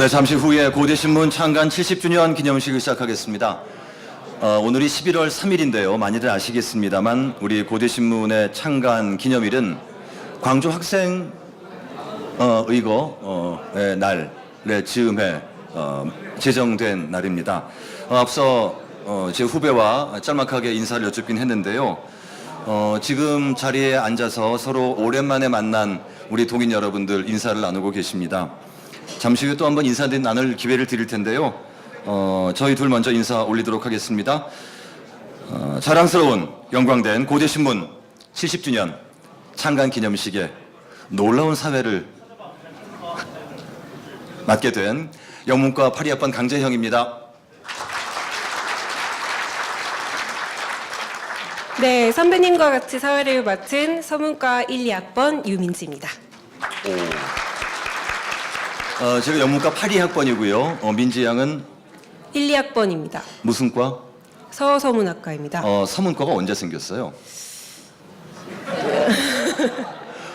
네, 잠시 후에 고대신문 창간 70주년 기념식을 시작하겠습니다. 오늘이 11월 3일인데요. 많이들 아시겠습니다만 우리 고대신문의 창간 기념일은 광주 학생 의거의 날에 즈음해 제정된 날입니다. 앞서 제 후배와 짤막하게 인사를 여쭙긴 했는데요. 지금 자리에 앉아서 서로 오랜만에 만난 우리 동인 여러분들 인사를 나누고 계십니다. 잠시 후에 또 한번 인사 나눌 기회를 드릴 텐데요. 저희 둘 먼저 인사 올리도록 하겠습니다. 자랑스러운 영광된 고대신문 70주년 창간 기념식에 놀라운 사회를 맡게 된 영문과 82학번 강재형입니다. 네, 선배님과 같이 사회를 맡은 서문과 1, 2학번 유민지입니다. 제가 영문과 82학번이고요. 민지 양은 1, 2학번입니다. 무슨 과? 서서문학과입니다. 서문과가 언제 생겼어요?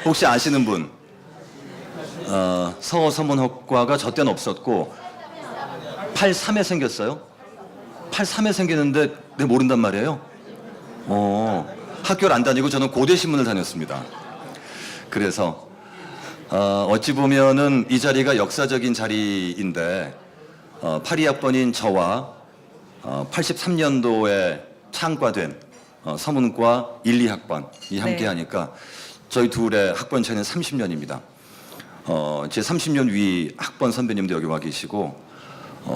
혹시 아시는 분? 서서문학과가 저 때는 없었고 83에 생겼어요? 83에 생겼는데 내 모른단 말이에요? 학교를 안 다니고 저는 고대신문을 다녔습니다. 그래서 어찌 보면은 이 자리가 역사적인 자리인데 82학번인 저와 83년도에 창과된 서문과 1, 2학번이 함께 하니까 저희 둘의 학번 차이는 30년입니다. 제 30년 위 학번 선배님도 여기 와 계시고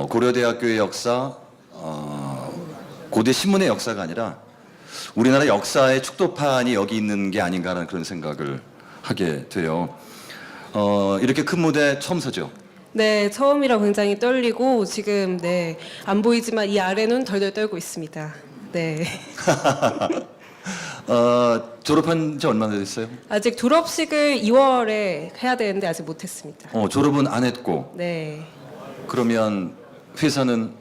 고려대학교의 역사, 고대신문의 역사가 아니라 우리나라 역사의 축도판이 여기 있는 게 아닌가라는 그런 생각을 하게 돼요. 이렇게 큰 무대 처음 서죠? 네, 처음이라 굉장히 떨리고 지금 안 보이지만 이 아래는 덜덜 떨고 있습니다. 네. 졸업한 지 얼마나 됐어요? 아직 졸업식을 2월에 해야 되는데 아직 못했습니다. 졸업은 안 했고. 네. 그러면 회사는?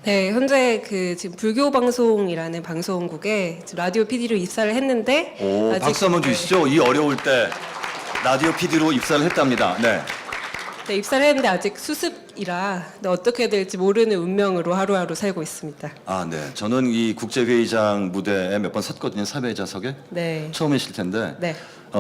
네, 현재 지금 불교방송이라는 방송국에 지금 라디오 PD로 입사를 했는데 아직 박수 한번 주시죠. 이 어려울 때 라디오 PD로 입사를 했답니다. 네. 네, 입사를 했는데 아직 수습이라 어떻게 될지 모르는 운명으로 하루하루 살고 있습니다. 네. 저는 이 국제회의장 무대에 몇 번 섰거든요. 사회자석에. 네. 처음이실 텐데. 네.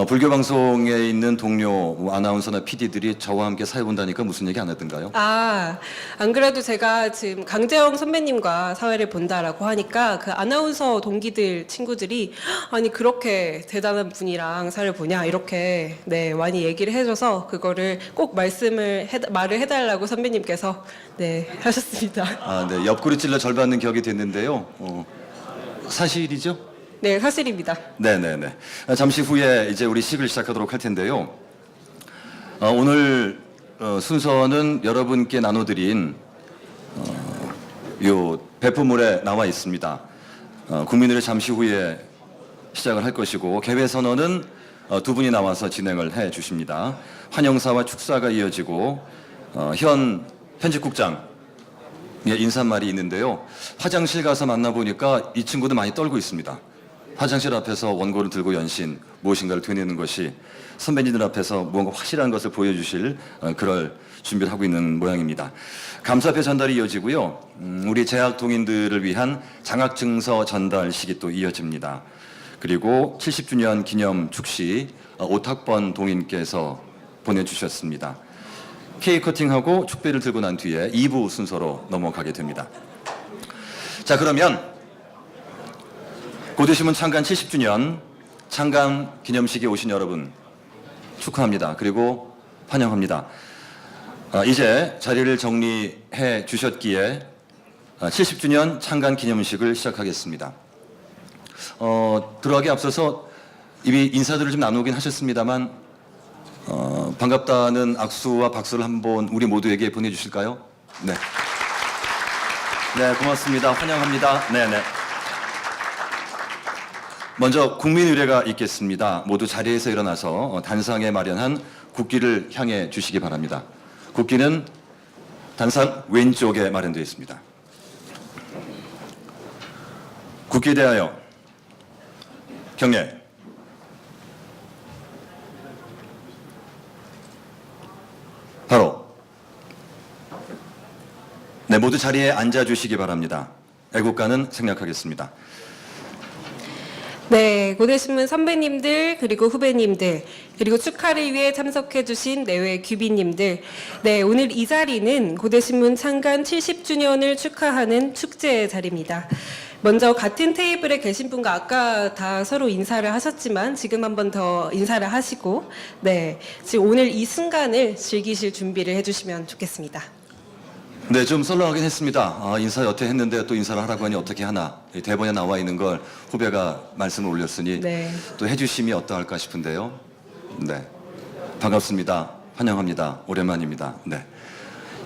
불교방송에 있는 동료 아나운서나 PD들이 저와 함께 사회 본다니까 무슨 얘기 안 하던가요? 안 그래도 제가 지금 강재영 선배님과 사회를 본다라고 하니까 그 아나운서 동기들 친구들이 아니 그렇게 대단한 분이랑 사회를 보냐 이렇게 많이 얘기를 해줘서 그거를 꼭 말을 해달라고 선배님께서 하셨습니다. 네. 옆구리 찔러 절 받는 격이 됐는데요. 사실이죠? 네, 사실입니다. 네네네. 잠시 후에 이제 우리 식을 시작하도록 할 텐데요. 오늘 순서는 여러분께 나눠드린 요 배포물에 나와 있습니다. 국민의례 잠시 후에 시작을 할 것이고 개회 선언은 두 분이 나와서 진행을 해 주십니다. 환영사와 축사가 이어지고 현 편집국장 인사말이 있는데요. 화장실 가서 만나보니까 이 친구도 많이 떨고 있습니다. 화장실 앞에서 원고를 들고 연신 무엇인가를 되뇌는 것이 선배님들 앞에서 무언가 확실한 것을 보여주실 그럴 준비를 하고 있는 모양입니다. 감사패 전달이 이어지고요. 우리 재학 동인들을 위한 장학증서 전달식이 또 이어집니다. 그리고 70주년 기념 축시 5학번 동인께서 보내주셨습니다. 케이크 커팅하고 축배를 들고 난 뒤에 2부 순서로 넘어가게 됩니다. 자, 그러면 고대신문 창간 70주년 창간 기념식에 오신 여러분 축하합니다. 그리고 환영합니다. 이제 자리를 정리해 주셨기에 70주년 창간 기념식을 시작하겠습니다. 들어가기 앞서서 이미 인사들을 좀 나누긴 하셨습니다만 반갑다는 악수와 박수를 한번 우리 모두에게 보내주실까요? 네. 네, 고맙습니다. 환영합니다. 네네. 먼저 국민의례가 있겠습니다. 모두 자리에서 일어나서 단상에 마련한 국기를 향해 주시기 바랍니다. 국기는 단상 왼쪽에 마련되어 있습니다. 국기에 대하여 경례. 바로 네, 모두 자리에 앉아주시기 바랍니다. 애국가는 생략하겠습니다. 네, 고대신문 선배님들 그리고 후배님들 그리고 축하를 위해 참석해주신 내외 귀빈님들, 네, 오늘 이 자리는 고대신문 창간 70주년을 축하하는 축제의 자리입니다. 먼저 같은 테이블에 계신 분과 아까 다 서로 인사를 하셨지만 지금 한 번 더 인사를 하시고, 네, 지금 오늘 이 순간을 즐기실 준비를 해주시면 좋겠습니다. 네, 좀 썰렁하긴 했습니다. 인사 여태 했는데 또 인사를 하라고 하니 어떻게 하나. 이 대본에 나와 있는 걸 후배가 말씀을 올렸으니 네. 또 해주심이 어떠할까 싶은데요. 네, 반갑습니다. 환영합니다. 오랜만입니다. 네.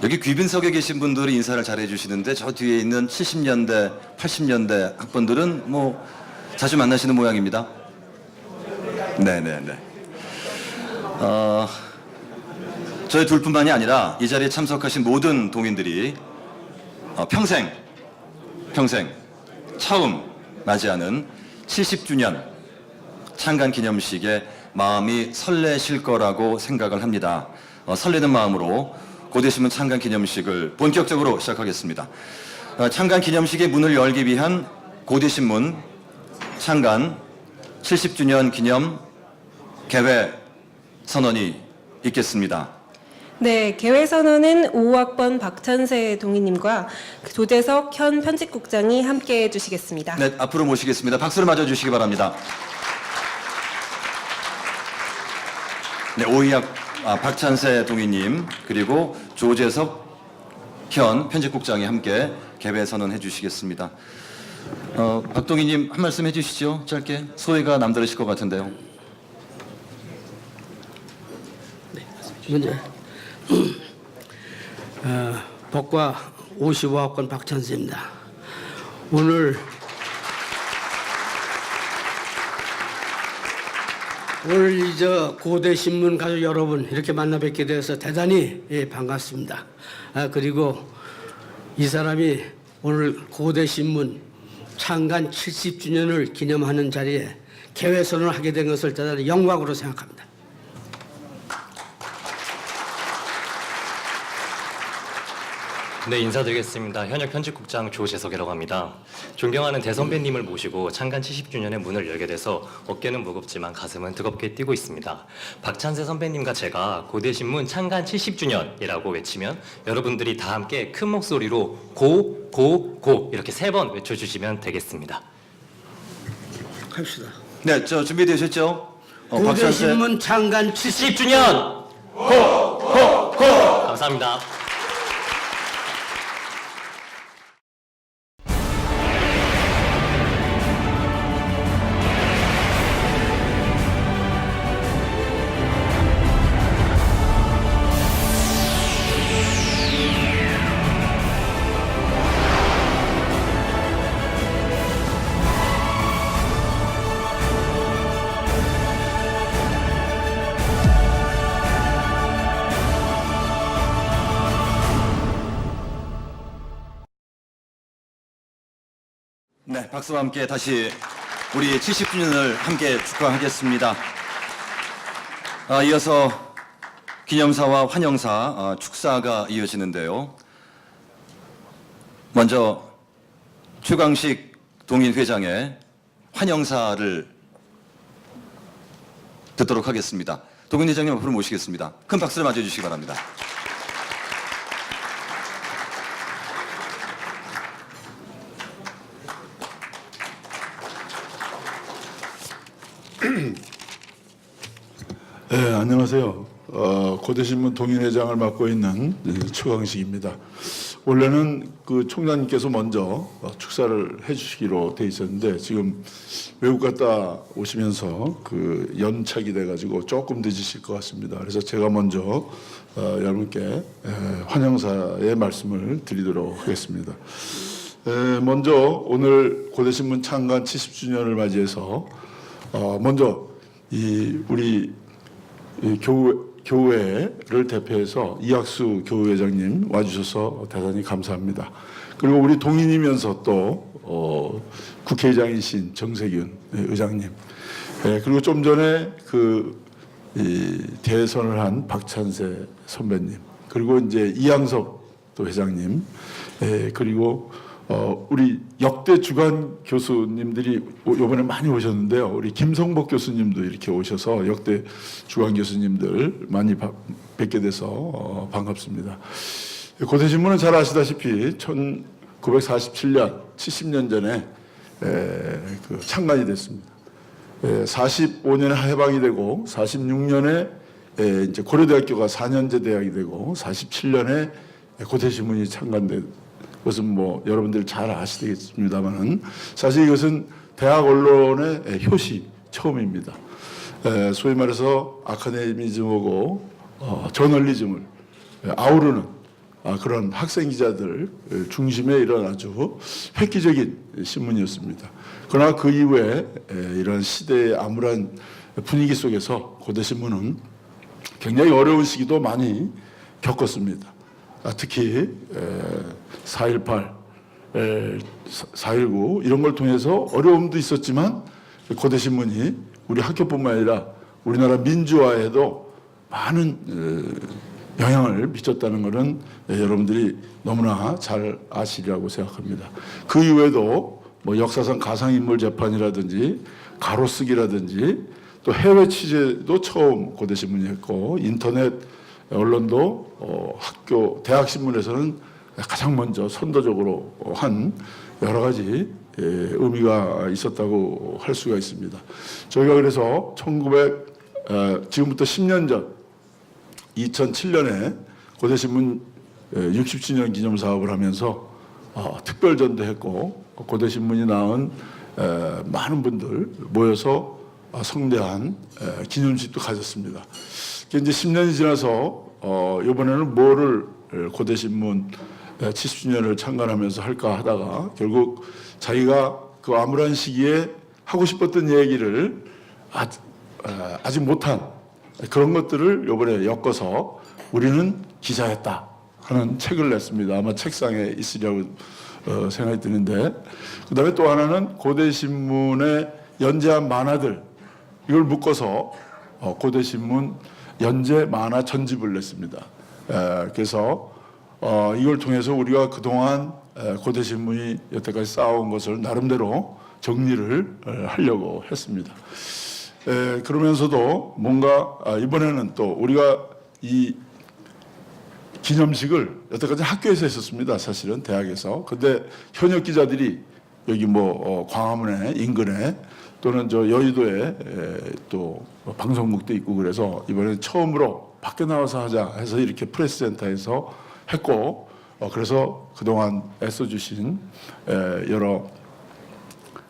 여기 귀빈석에 계신 분들이 인사를 잘 해주시는데 저 뒤에 있는 70년대, 80년대 학번들은 뭐 자주 만나시는 모양입니다. 네네네. 저희 둘뿐만이 아니라 이 자리에 참석하신 모든 동인들이 평생 처음 맞이하는 70주년 창간 기념식에 마음이 설레실 거라고 생각을 합니다. 설레는 마음으로 고대신문 창간 기념식을 본격적으로 시작하겠습니다. 창간 기념식의 문을 열기 위한 고대신문 창간 70주년 기념 개회 선언이 있겠습니다. 네, 개회선언은 5학번 박찬세 동희님과 조재석 현 편집국장이 함께 해주시겠습니다. 네, 앞으로 모시겠습니다. 박수를 맞아주시기 바랍니다. 네, 박찬세 동희님 그리고 조재석 현 편집국장이 함께 개회 선언해 주시겠습니다. 박 동희님 한 말씀 해주시죠. 짧게. 소회가 남다르실 것 같은데요. 먼저 법과 55학번 박찬수입니다. 오늘 이 고대신문 가족 여러분 이렇게 만나 뵙게 되어서 대단히 반갑습니다. 그리고 이 사람이 오늘 고대신문 창간 70주년을 기념하는 자리에 개회 선언을 하게 된 것을 대단히 영광으로 생각합니다. 네, 인사드리겠습니다. 현역 편집국장 조재석이라고 합니다. 존경하는 대선배님을 모시고 창간 70주년의 문을 열게 돼서 어깨는 무겁지만 가슴은 뜨겁게 뛰고 있습니다. 박찬세 선배님과 제가 고대신문 창간 70주년이라고 외치면 여러분들이 다 함께 큰 목소리로 고 이렇게 3번 외쳐주시면 되겠습니다. 합시다. 네, 저 준비되셨죠? 고대신문 창간 70주년! 감사합니다. 네, 박수와 함께 다시 우리 70주년을 함께 축하하겠습니다. 이어서 기념사와 환영사, 축사가 이어지는데요. 먼저 최광식 동인회장의 환영사를 듣도록 하겠습니다. 동인회장님 앞으로 모시겠습니다. 큰 박수를 맞아주시기 바랍니다. 네, 안녕하세요. 고대신문 동인회장을 맡고 있는 최광식입니다. 원래는 그 총장님께서 먼저 축사를 해주시기로 돼 있었는데 지금 외국 갔다 오시면서 그 연착이 돼가지고 조금 늦으실 것 같습니다. 그래서 제가 먼저 여러분께 환영사의 말씀을 드리도록 하겠습니다. 먼저 오늘 고대신문 창간 70주년을 맞이해서 먼저 우리 교회를 대표해서 이학수 교회장님 와주셔서 대단히 감사합니다. 그리고 우리 동인이면서 또 국회의장이신 정세균 의장님, 그리고 좀 전에 대선을 한 박찬세 선배님, 그리고 이제 이양섭 또 회장님, 그리고 우리 역대 주간 교수님들이 이번에 많이 오셨는데요. 우리 김성복 교수님도 이렇게 오셔서 역대 주간 교수님들 많이 뵙게 돼서 반갑습니다. 고대신문은 잘 아시다시피 1947년 70년 전에 그 창간이 됐습니다. 45년에 해방이 되고 46년에 이제 고려대학교가 4년제 대학이 되고 47년에 고대신문이 창간된 것은 뭐 여러분들 잘 아시겠습니다만은 사실 이것은 대학 언론의 효시 처음입니다. 소위 말해서 아카데미즘하고 저널리즘을 아우르는 그런 학생 기자들 중심의 이런 아주 획기적인 신문이었습니다. 그러나 그 이후에 이런 시대의 암울한 분위기 속에서 고대신문은 굉장히 어려운 시기도 많이 겪었습니다. 특히 4.18, 4.19 이런 걸 통해서 어려움도 있었지만 고대신문이 우리 학교뿐만 아니라 우리나라 민주화에도 많은 영향을 미쳤다는 것은 여러분들이 너무나 잘 아시리라고 생각합니다. 그 이후에도 뭐 역사상 가상인물 재판이라든지 가로쓰기라든지 또 해외 취재도 처음 고대신문이 했고 인터넷 언론도 학교 대학 신문에서는 가장 먼저 선도적으로 한 여러 가지 의미가 있었다고 할 수가 있습니다. 저희가 그래서 지금부터 10년 전 2007년에 고대신문 60주년 기념 사업을 하면서 특별전도 했고 고대신문이 낳은 많은 분들 모여서 성대한 기념식도 가졌습니다. 이제 10년이 지나서 이번에는 뭐를 고대신문 70주년을 창간하면서 할까 하다가 결국 자기가 그 암울한 시기에 하고 싶었던 얘기를 아직 못한 그런 것들을 이번에 엮어서 우리는 기자였다 하는 책을 냈습니다. 아마 책상에 있으리라고 생각이 드는데 그 다음에 또 하나는 고대신문에 연재한 만화들 이걸 묶어서 고대신문 연재 만화 전집을 냈습니다. 그래서 이걸 통해서 우리가 그동안 고대신문이 여태까지 쌓아온 것을 나름대로 정리를 하려고 했습니다. 그러면서도 뭔가 이번에는 또 우리가 이 기념식을 여태까지 학교에서 했었습니다. 사실은 대학에서. 근데 현역 기자들이 여기 뭐 광화문에 인근에 또는 저 여의도에 또 방송국도 있고 그래서 이번에 처음으로 밖에 나와서 하자 해서 이렇게 프레스센터에서 했고 그래서 그동안 애써주신 여러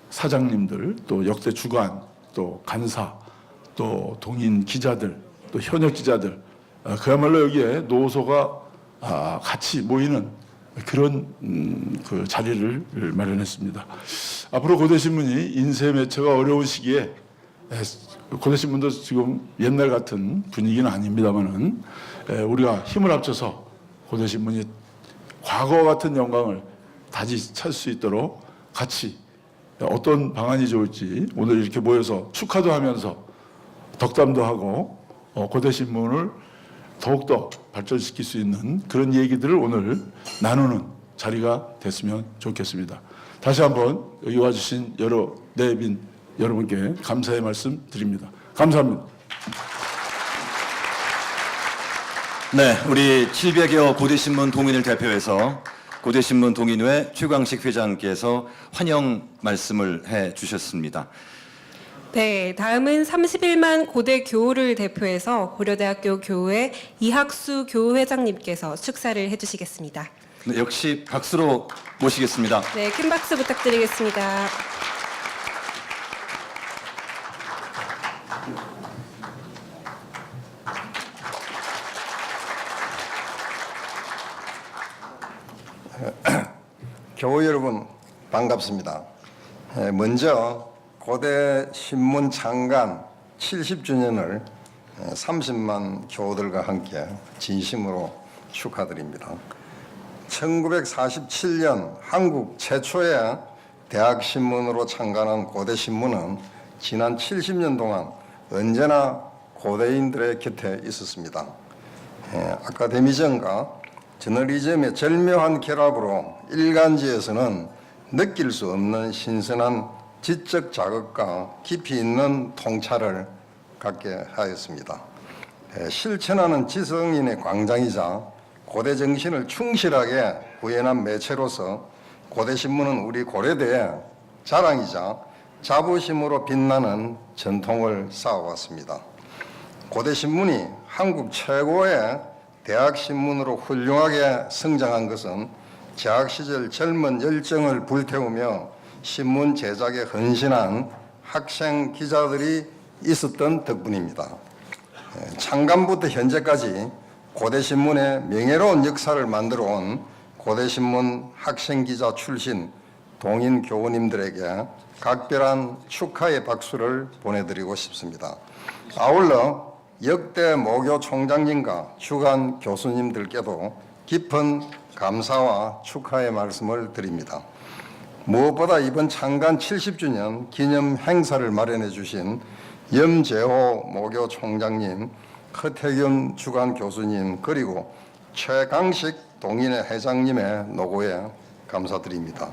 사장님들 또 역대 주간 또 간사 또 동인 기자들 또 현역 기자들 그야말로 여기에 노소가 같이 모이는 그런 그 자리를 마련했습니다. 앞으로 고대신문이 인쇄 매체가 어려운 시기에 고대신문도 지금 옛날 같은 분위기는 아닙니다만은 우리가 힘을 합쳐서 고대신문이 과거 같은 영광을 다시 찾을 수 있도록 같이 어떤 방안이 좋을지 오늘 이렇게 모여서 축하도 하면서 덕담도 하고 고대신문을 더욱더 발전시킬 수 있는 그런 얘기들을 오늘 나누는 자리가 됐으면 좋겠습니다. 다시 한번 여기 와주신 여러 내빈 여러분께 감사의 말씀 드립니다. 감사합니다. 네, 우리 700여 고대신문 동인을 대표해서 고대신문 동인회 최광식 회장께서 환영 말씀을 해 주셨습니다. 네, 다음은 31만 고대 교우를 대표해서 고려대학교 교우회 이학수 교우회장님께서 축사를 해주시겠습니다. 네, 역시 박수로 모시겠습니다. 네, 큰 박수 부탁드리겠습니다. 교우 여러분 반갑습니다. 먼저 고대 신문 창간 70주년을 30만 교우들과 함께 진심으로 축하드립니다. 1947년 한국 최초의 대학 신문으로 창간한 고대 신문은 지난 70년 동안 언제나 고대인들의 곁에 있었습니다. 아카데미즘과 저널리즘의 절묘한 결합으로 일간지에서는 느낄 수 없는 신선한 지적 자극과 깊이 있는 통찰을 갖게 하였습니다. 실천하는 지성인의 광장이자 고대 정신을 충실하게 구현한 매체로서 고대신문은 우리 고려대의 자랑이자 자부심으로 빛나는 전통을 쌓아왔습니다. 고대신문이 한국 최고의 대학신문으로 훌륭하게 성장한 것은 재학 시절 젊은 열정을 불태우며 신문 제작에 헌신한 학생 기자들이 있었던 덕분입니다. 창간부터 현재까지 고대신문의 명예로운 역사를 만들어 온 고대신문 학생기자 출신 동인 교우님들에게 각별한 축하의 박수를 보내드리고 싶습니다. 아울러 역대 모교 총장님과 주간 교수님들께도 깊은 감사와 축하의 말씀을 드립니다. 무엇보다 이번 창간 70주년 기념 행사를 마련해 주신 염재호 모교 총장님, 허태균 주간 교수님, 그리고 최강식 동인회 회장님의 노고에 감사드립니다.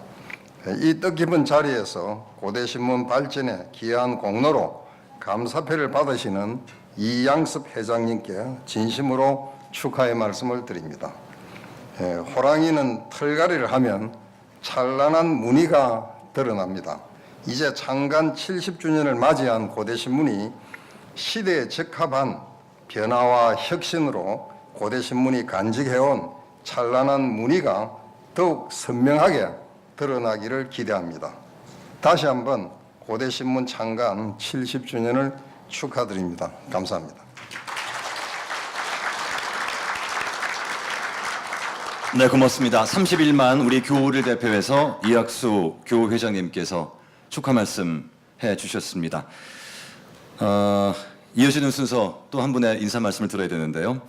이 뜻깊은 자리에서 고대신문 발전에 기여한 공로로 감사패를 받으시는 이양섭 회장님께 진심으로 축하의 말씀을 드립니다. 호랑이는 털갈이를 하면 찬란한 무늬가 드러납니다. 이제 창간 70주년을 맞이한 고대신문이 시대에 적합한 변화와 혁신으로 고대신문이 간직해온 찬란한 무늬가 더욱 선명하게 드러나기를 기대합니다. 다시 한번 고대신문 창간 70주년을 축하드립니다. 감사합니다. 네, 고맙습니다. 31만 우리 교우를 대표해서 이학수 교우회장님께서 축하 말씀 해주셨습니다. 이어지는 순서 또 한 분의 인사 말씀을 들어야 되는데요.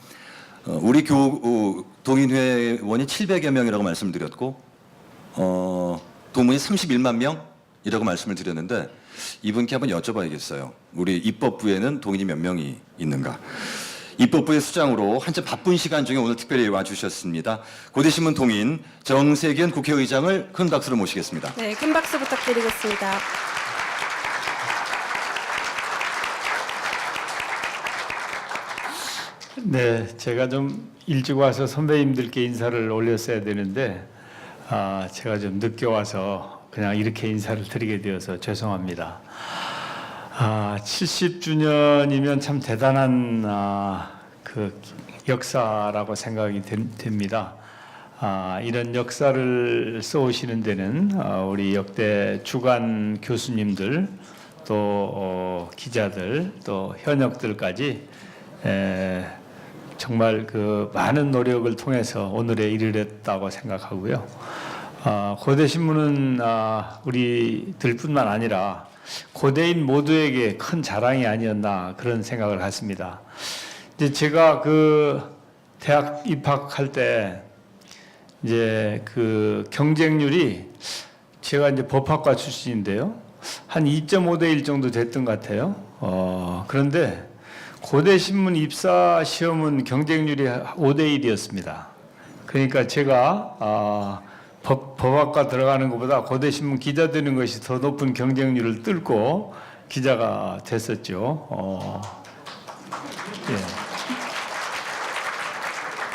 우리 교우 동인회원이 700여 명이라고 말씀을 드렸고 동문이 31만 명이라고 말씀을 드렸는데 이분께 한번 여쭤봐야겠어요. 우리 입법부에는 동인이 몇 명이 있는가? 입법부의 수장으로 한참 바쁜 시간 중에 오늘 특별히 와주셨습니다. 고대신문 동인 정세균 국회의장을 큰 박수로 모시겠습니다. 네, 큰 박수 부탁드리겠습니다. 네, 제가 좀 일찍 와서 선배님들께 인사를 올렸어야 되는데 제가 좀 늦게 와서 그냥 이렇게 인사를 드리게 되어서 죄송합니다. 70주년이면 참 대단한 그 역사라고 생각이 됩니다. 이런 역사를 써오시는 데는 우리 역대 주간 교수님들 또 기자들 또 현역들까지 정말 그 많은 노력을 통해서 오늘에 이르렀다고 생각하고요. 고대신문은 우리들뿐만 아니라 고대인 모두에게 큰 자랑이 아니었나 그런 생각을 했습니다. 이제 제가 그 대학 입학할 때 이제 그 경쟁률이 제가 이제 법학과 출신인데요. 한 2.5대 1 정도 됐던 것 같아요. 그런데 고대신문 입사 시험은 경쟁률이 5대 1이었습니다. 그러니까 제가 법학과 들어가는 것보다 고대신문 기자 되는 것이 더 높은 경쟁률을 뚫고 기자가 됐었죠.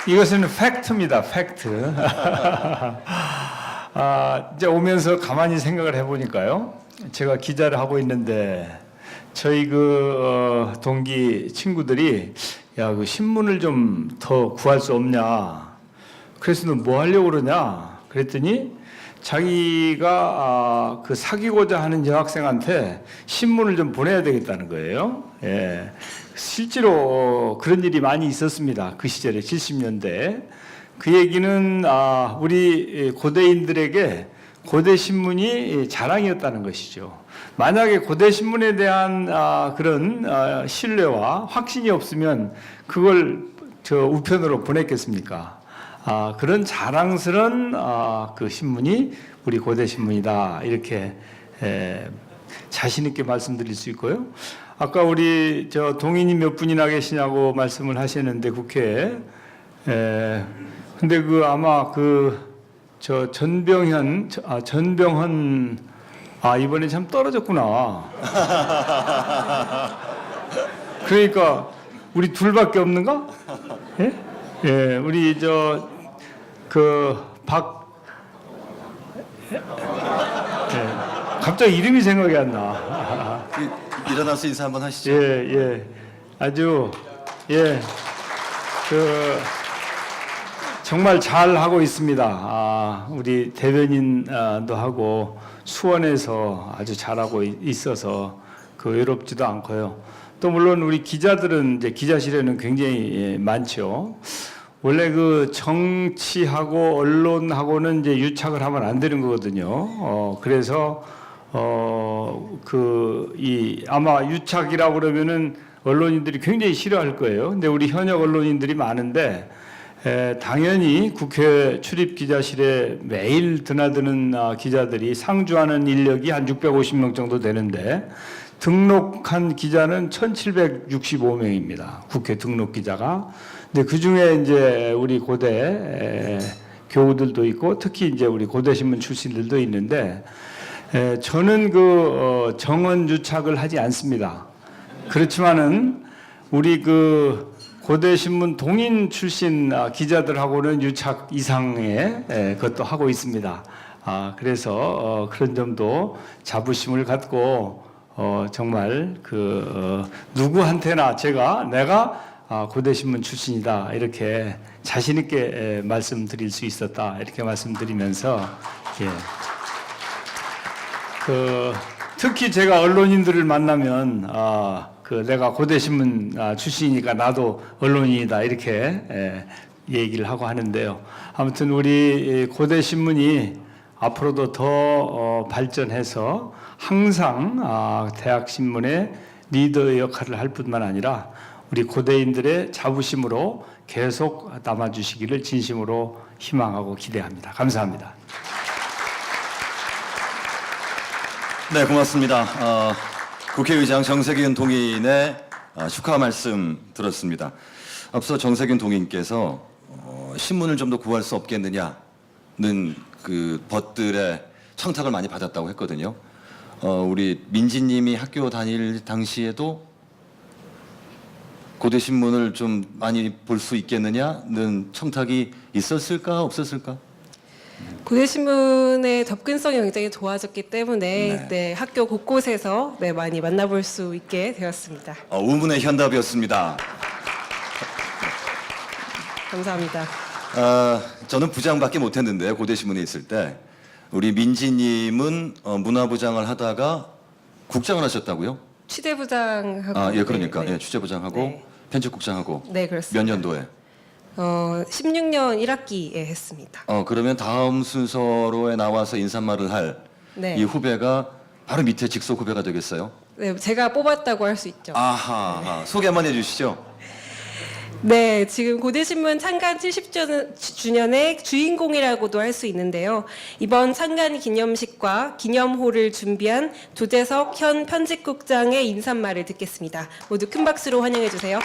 예. 이것은 팩트입니다. 팩트. 이제 오면서 가만히 생각을 해보니까요. 제가 기자를 하고 있는데 저희 동기 친구들이 야, 그 신문을 좀 더 구할 수 없냐. 그래서 너 뭐 하려고 그러냐. 그랬더니 자기가 그 사귀고자 하는 여학생한테 신문을 좀 보내야 되겠다는 거예요. 예. 실제로 그런 일이 많이 있었습니다. 그 시절에 70년대. 그 얘기는 우리 고대인들에게 고대신문이 자랑이었다는 것이죠. 만약에 고대신문에 대한 그런 신뢰와 확신이 없으면 그걸 우편으로 보냈겠습니까? 그런 자랑스러운 그 신문이 우리 고대신문이다. 이렇게 자신 있게 말씀드릴 수 있고요. 아까 우리 동인이 몇 분이나 계시냐고 말씀을 하셨는데 국회에 근데 그 아마 저 전병헌 이번에 참 떨어졌구나. 그러니까 우리 둘밖에 없는가? 예? 예, 우리 갑자기 이름이 생각이 안 나. 일어나서 인사 한번 하시죠. 예. 아주 정말 잘 하고 있습니다. 우리 대변인도 하고 수원에서 아주 잘하고 있어서 외롭지도 않고요. 또 물론 우리 기자들은 이제 기자실에는 굉장히 많죠. 원래 정치하고 언론하고는 이제 유착을 하면 안 되는 거거든요. 그래서 아마 유착이라고 그러면은 언론인들이 굉장히 싫어할 거예요. 근데 우리 현역 언론인들이 많은데 당연히 국회 출입 기자실에 매일 드나드는 기자들이 상주하는 인력이 한 650명 정도 되는데 등록한 기자는 1,765명입니다. 국회 등록 기자가. 근데 그 중에 이제 우리 고대 교우들도 있고 특히 이제 우리 고대신문 출신들도 있는데 저는 정원 유착을 하지 않습니다. 그렇지만은 우리 고대신문 동인 출신 기자들하고는 유착 이상의 것도 하고 있습니다. 그래서 그런 점도 자부심을 갖고 정말 누구한테나 내가 고대신문 출신이다 이렇게 자신 있게 말씀드릴 수 있었다 이렇게 말씀드리면서 특히 제가 언론인들을 만나면 내가 고대신문 출신이니까 나도 언론인이다 이렇게 얘기를 하고 하는데요. 아무튼 우리 고대신문이 앞으로도 더 발전해서 항상 대학신문의 리더의 역할을 할 뿐만 아니라 우리 고대인들의 자부심으로 계속 남아주시기를 진심으로 희망하고 기대합니다. 감사합니다. 네, 고맙습니다. 국회의장 정세균 동인의 축하 말씀 들었습니다. 앞서 정세균 동인께서 신문을 좀 더 구할 수 없겠느냐는 벗들의 청탁을 많이 받았다고 했거든요. 우리 민지님이 학교 다닐 당시에도 고대신문을 좀 많이 볼 수 있겠느냐는 청탁이 있었을까 없었을까? 고대신문의 접근성이 굉장히 좋아졌기 때문에 학교 곳곳에서 많이 만나볼 수 있게 되었습니다. 우문의 현답이었습니다. 감사합니다. 저는 부장밖에 못했는데 고대신문에 있을 때 우리 민지님은 문화부장을 하다가 국장을 하셨다고요? 취재부장하고 예, 그러니까 예, 취재부장하고 편집국장하고 네, 그렇습니다. 몇 년도에? 16년 1학기에 했습니다. 그러면 다음 순서로에 나와서 인사말을 할 이 후배가 바로 밑에 직속 후배가 되겠어요? 네, 제가 뽑았다고 할 수 있죠. 아하, 소개 한번 해주시죠. 네, 지금 고대신문 창간 70주년의 주인공이라고도 할 수 있는데요. 이번 창간 기념식과 기념호를 준비한 조재석 현 편집국장의 인사말을 듣겠습니다. 모두 큰 박수로 환영해 주세요.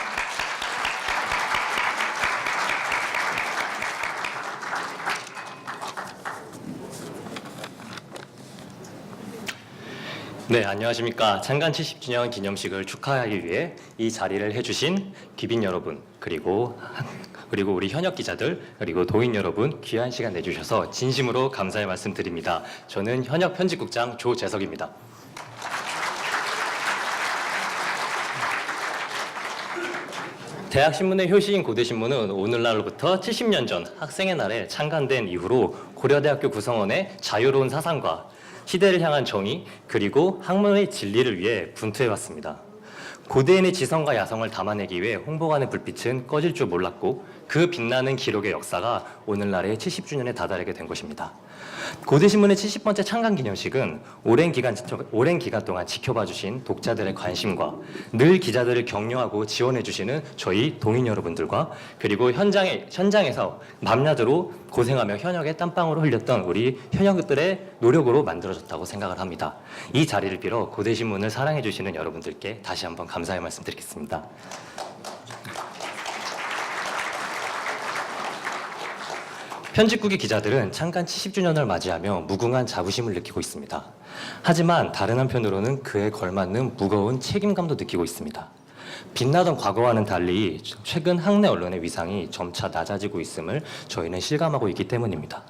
네, 안녕하십니까. 창간 70주년 기념식을 축하하기 위해 이 자리를 해주신 귀빈 여러분, 그리고 우리 현역 기자들, 그리고 도인 여러분 귀한 시간 내주셔서 진심으로 감사의 말씀 드립니다. 저는 현역 편집국장 조재석입니다. 대학신문의 효시인 고대신문은 오늘날로부터 70년 전 학생의 날에 창간된 이후로 고려대학교 구성원의 자유로운 사상과 시대를 향한 정의, 그리고 학문의 진리를 위해 분투해왔습니다. 고대인의 지성과 야성을 담아내기 위해 홍보관의 불빛은 꺼질 줄 몰랐고 그 빛나는 기록의 역사가 오늘날의 70주년에 다다르게 된 것입니다. 고대신문의 70번째 창간 기념식은 오랜 기간 동안 지켜봐 주신 독자들의 관심과 늘 기자들을 격려하고 지원해 주시는 저희 동인 여러분들과 그리고 현장에서 밤낮으로 고생하며 현역의 땀방울을 흘렸던 우리 현역들의 노력으로 만들어졌다고 생각을 합니다. 이 자리를 빌어 고대신문을 사랑해 주시는 여러분들께 다시 한번 감사의 말씀 드리겠습니다. 편집국의 기자들은 창간 70주년을 맞이하며 무궁한 자부심을 느끼고 있습니다. 하지만 다른 한편으로는 그에 걸맞는 무거운 책임감도 느끼고 있습니다. 빛나던 과거와는 달리 최근 학내 언론의 위상이 점차 낮아지고 있음을 저희는 실감하고 있기 때문입니다.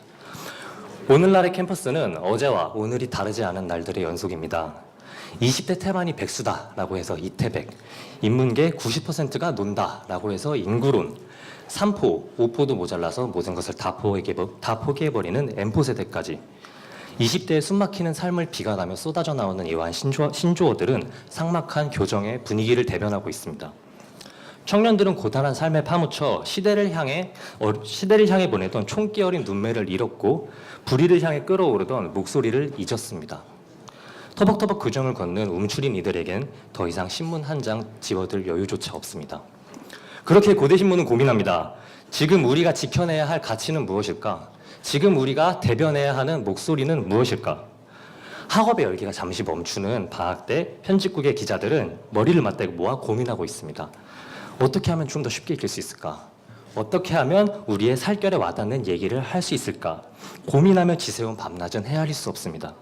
오늘날의 캠퍼스는 어제와 오늘이 다르지 않은 날들의 연속입니다. 20대 태반이 백수다라고 해서 이태백, 인문계 90%가 논다라고 해서 인구론, 3포, 5포도 모자라서 모든 것을 다 포기해버리는 M4 세대까지 20대에 숨막히는 삶을 비관하며 쏟아져 나오는 이러한 신조어들은 삭막한 교정의 분위기를 대변하고 있습니다. 청년들은 고단한 삶에 파묻혀 시대를 향해 보내던 총기 어린 눈매를 잃었고 불의를 향해 끓어오르던 목소리를 잊었습니다. 터벅터벅 규정을 걷는 움츠린 이들에겐 더 이상 신문 한 장 집어들 여유조차 없습니다. 그렇게 고대신문은 고민합니다. 지금 우리가 지켜내야 할 가치는 무엇일까? 지금 우리가 대변해야 하는 목소리는 무엇일까? 학업의 열기가 잠시 멈추는 방학 때 편집국의 기자들은 머리를 맞대고 모아 고민하고 있습니다. 어떻게 하면 좀 더 쉽게 읽힐 수 있을까? 어떻게 하면 우리의 살결에 와닿는 얘기를 할 수 있을까? 고민하며 지새운 밤낮은 헤아릴 수 없습니다.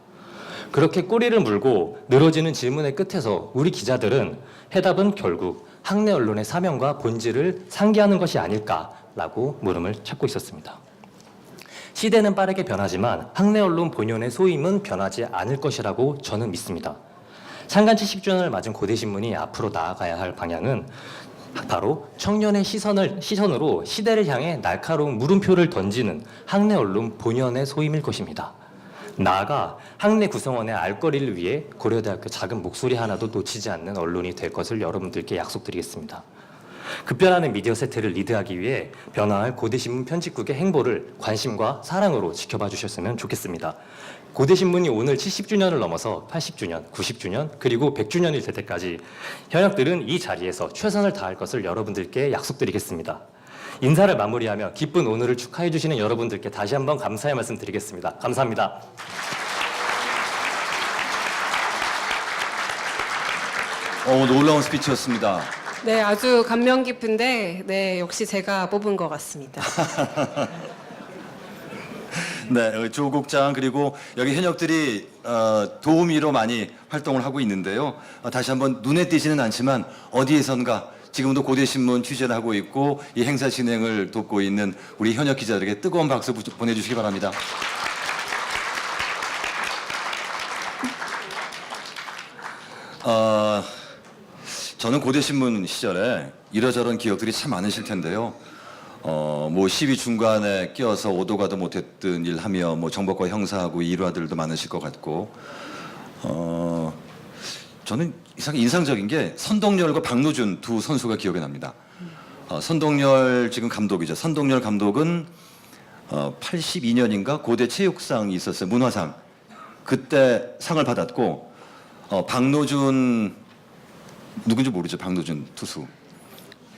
그렇게 꼬리를 물고 늘어지는 질문의 끝에서 우리 기자들은 해답은 결국 학내 언론의 사명과 본질을 상기하는 것이 아닐까라고 물음을 찾고 있었습니다. 시대는 빠르게 변하지만 학내 언론 본연의 소임은 변하지 않을 것이라고 저는 믿습니다. 창간 70주년을 맞은 고대신문이 앞으로 나아가야 할 방향은 바로 청년의 시선으로 시대를 향해 날카로운 물음표를 던지는 학내 언론 본연의 소임일 것입니다. 나아가 학내 구성원의 알거리를 위해 고려대학교 작은 목소리 하나도 놓치지 않는 언론이 될 것을 여러분들께 약속드리겠습니다. 급변하는 미디어 세태를 리드하기 위해 변화할 고대신문 편집국의 행보를 관심과 사랑으로 지켜봐 주셨으면 좋겠습니다. 고대신문이 오늘 70주년을 넘어서 80주년, 90주년, 그리고 100주년이 될 때까지 현역들은 이 자리에서 최선을 다할 것을 여러분들께 약속드리겠습니다. 인사를 마무리하며 기쁜 오늘을 축하해 주시는 여러분들께 다시 한번 감사의 말씀 드리겠습니다. 감사합니다. 놀라운 스피치였습니다. 네, 아주 감명 깊은데 네, 역시 제가 뽑은 것 같습니다. 네, 조 국장 그리고 여기 현역들이 도우미로 많이 활동을 하고 있는데요. 다시 한번 눈에 띄지는 않지만 어디에선가 지금도 고대신문 취재를 하고 있고 이 행사 진행을 돕고 있는 우리 현역 기자들에게 뜨거운 박수 보내주시기 바랍니다. 저는 고대신문 시절에 이러저런 기억들이 참 많으실 텐데요. 뭐 시위 중간에 끼어서 오도 가도 못했던 일 하며 뭐 정보과 형사하고 일화들도 많으실 것 같고, 저는 인상적인 게 선동열과 박노준 두 선수가 기억이 납니다. 선동열 지금 감독이죠. 선동열 감독은 82년인가 고대 체육상이 있었어요. 문화상. 그때 상을 받았고, 박노준 누군지 모르죠. 박노준 투수.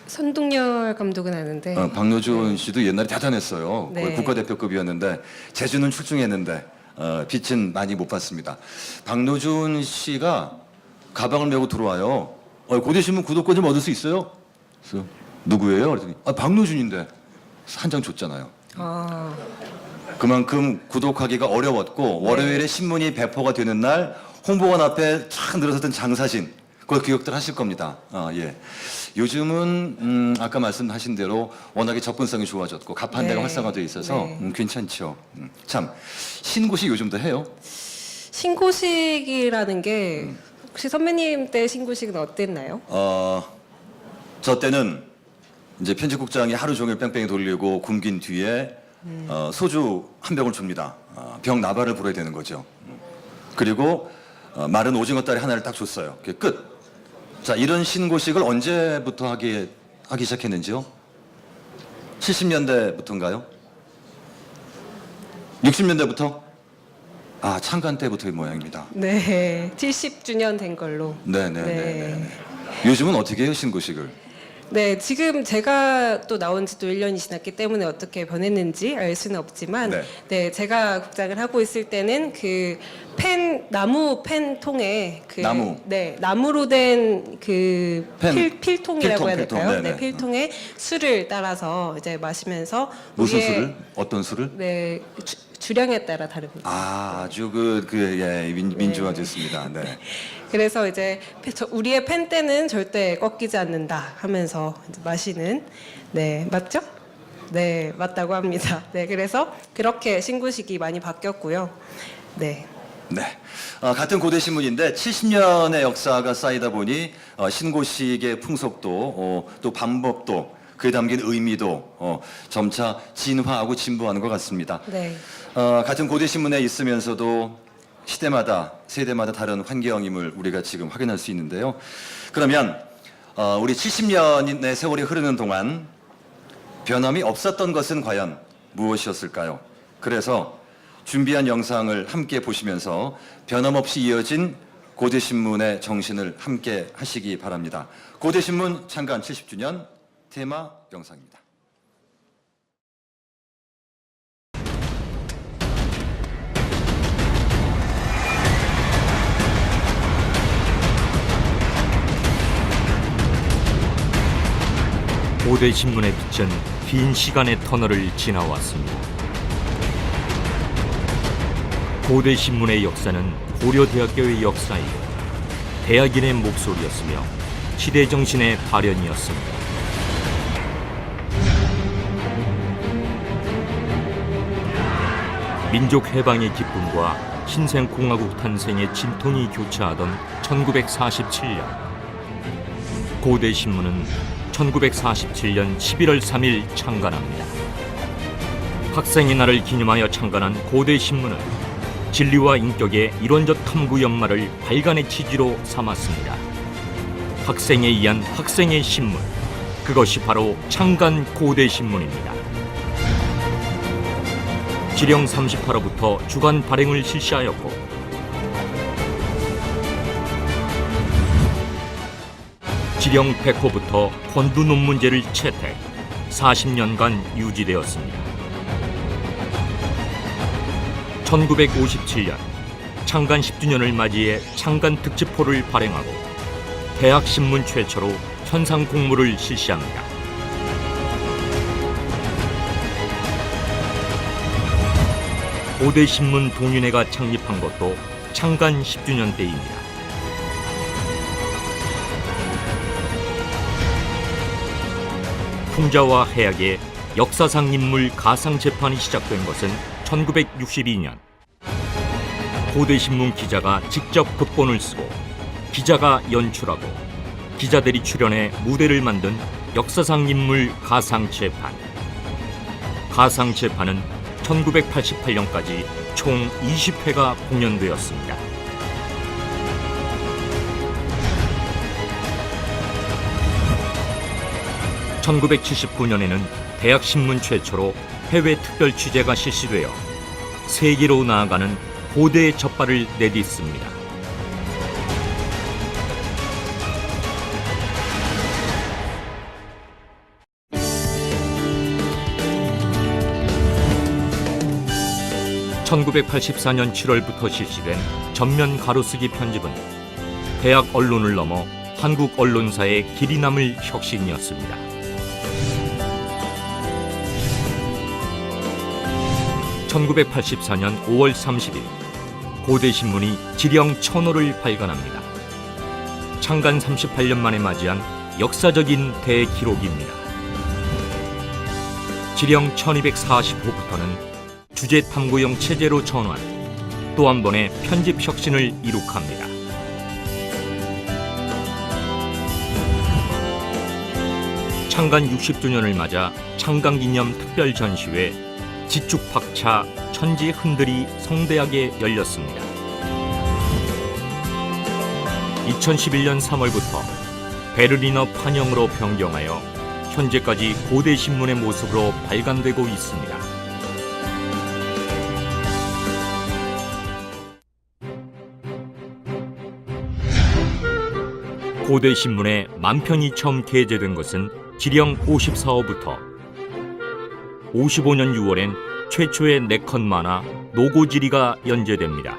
선동열 감독은 아는데 박노준 씨도 옛날에 대단했어요. 네. 거의 국가대표급이었는데 제주는 출중했는데 빛은 많이 못 봤습니다. 박노준 씨가 가방을 메고 들어와요. 고대신문 구독권 좀 얻을 수 있어요? 그래서 누구예요? 그랬더니 박노준인데 한 장 줬잖아요. 아, 그만큼 구독하기가 어려웠고 월요일에 신문이 배포가 되는 날 홍보관 앞에 쫙 늘어섰던 장사진 그걸 기억들 하실 겁니다. 예. 요즘은 아까 말씀하신 대로 워낙에 접근성이 좋아졌고 가판대가 네. 활성화되어 있어서 네. 괜찮죠. 참 신고식 요즘도 해요. 신고식이라는 게 혹시 선배님 때 신고식은 어땠나요? 저 때는 이제 편집국장이 하루 종일 뺑뺑이 돌리고 굶긴 뒤에 소주 한 병을 줍니다. 병 나발을 불어야 되는 거죠. 그리고 마른 오징어 다리 하나를 딱 줬어요. 그게 끝. 자, 이런 신고식을 언제부터 하기 시작했는지요? 70년대부터인가요? 60년대부터? 창간 때부터의 모양입니다. 네, 70주년 된 걸로. 네네네. 요즘은 어떻게 해요, 신고식을? 네, 지금 제가 또 나온 지 또 1년이 지났기 때문에 어떻게 변했는지 알 수는 없지만, 네. 네, 제가 국장을 하고 있을 때는 그 나무 펜 통에 나무. 네, 나무로 된 그 펜. 필통이라고 해야 필통, 될까요? 네네. 네, 필통에 술을 따라서 이제 마시면서 무슨 우리의- 술을? 어떤 술을? 네, 주량에 따라 다릅니다. 아, 아주 예, 민주화됐습니다. 네. 그래서 이제 우리의 펜대는 절대 꺾이지 않는다 하면서 이제 마시는, 네, 맞죠? 네, 맞다고 합니다. 네, 그래서 그렇게 신고식이 많이 바뀌었고요. 네. 네. 같은 고대 신문인데 70년의 역사가 쌓이다 보니 신고식의 풍속도 또 방법도 그에 담긴 의미도 점차 진화하고 진보하는 것 같습니다. 네. 같은 고대 신문에 있으면서도 시대마다 세대마다 다른 환경임을 우리가 지금 확인할 수 있는데요. 그러면 우리 70년의 세월이 흐르는 동안 변함이 없었던 것은 과연 무엇이었을까요? 그래서 준비한 영상을 함께 보시면서 변함없이 이어진 고대신문의 정신을 함께 하시기 바랍니다. 고대신문 창간 70주년 테마 영상입니다. 고대 신문의 빛은 긴 시간의 터널을 지나왔습니다. 고대 신문의 역사는 고려대학교의 역사이고 대학인의 목소리였으며 시대 정신의 발현이었습니다. 민족 해방의 기쁨과 신생공화국 탄생의 진통이 교차하던 1947년, 고대 신문은 1947년 11월 3일 창간합니다. 학생의 날을 기념하여 창간한 고대 신문은 진리와 인격의 이론적 탐구 연마를 발간의 취지로 삼았습니다. 학생에 의한 학생의 신문, 그것이 바로 창간 고대 신문입니다. 지령 38호부터 주간 발행을 실시하였고 지령 100호부터 권두 논문제를 채택, 40년간 유지되었습니다. 1957년 창간 10주년을 맞이해 창간 특집호를 발행하고 대학신문 최초로 현상 공모를 실시합니다. 고대신문 동인회가 창립한 것도 창간 10주년 때입니다. 풍자와 해악의 역사상 인물 가상 재판이 시작된 것은 1962년. 고대신문 기자가 직접 극본을 쓰고 기자가 연출하고 기자들이 출연해 무대를 만든 역사상 인물 가상 재판. 가상 재판은 1988년까지 총 20회가 공연되었습니다. (1979년에는) 대학신문 최초로 해외 특별 취재가 실시되어 세계로 나아가는 고대의 젖발을 내딛습니다. (1984년 7월부터) 실시된 전면 가로쓰기 편집은 대학 언론을 넘어 한국 언론사의 길이 남을 혁신이었습니다. 1984년 5월 30일 고대신문이 지령 1000호를 발간합니다. 창간 38년 만에 맞이한 역사적인 대기록입니다. 지령 1245부터는 주제 탐구용 체제로 전환, 또 한 번의 편집 혁신을 이룩합니다. 창간 60주년을 맞아 창간기념 특별 전시회 지축박차 천지 흔들이 성대하게 열렸습니다. 2011년 3월부터 베르리너 판형으로 변경하여 현재까지 고대신문의 모습으로 발간되고 있습니다. 고대 신문에 만편이 처음 게재된 것은 기령 54호부터 55년 6월엔 최초의 네컷 만화 노고지리가 연재됩니다.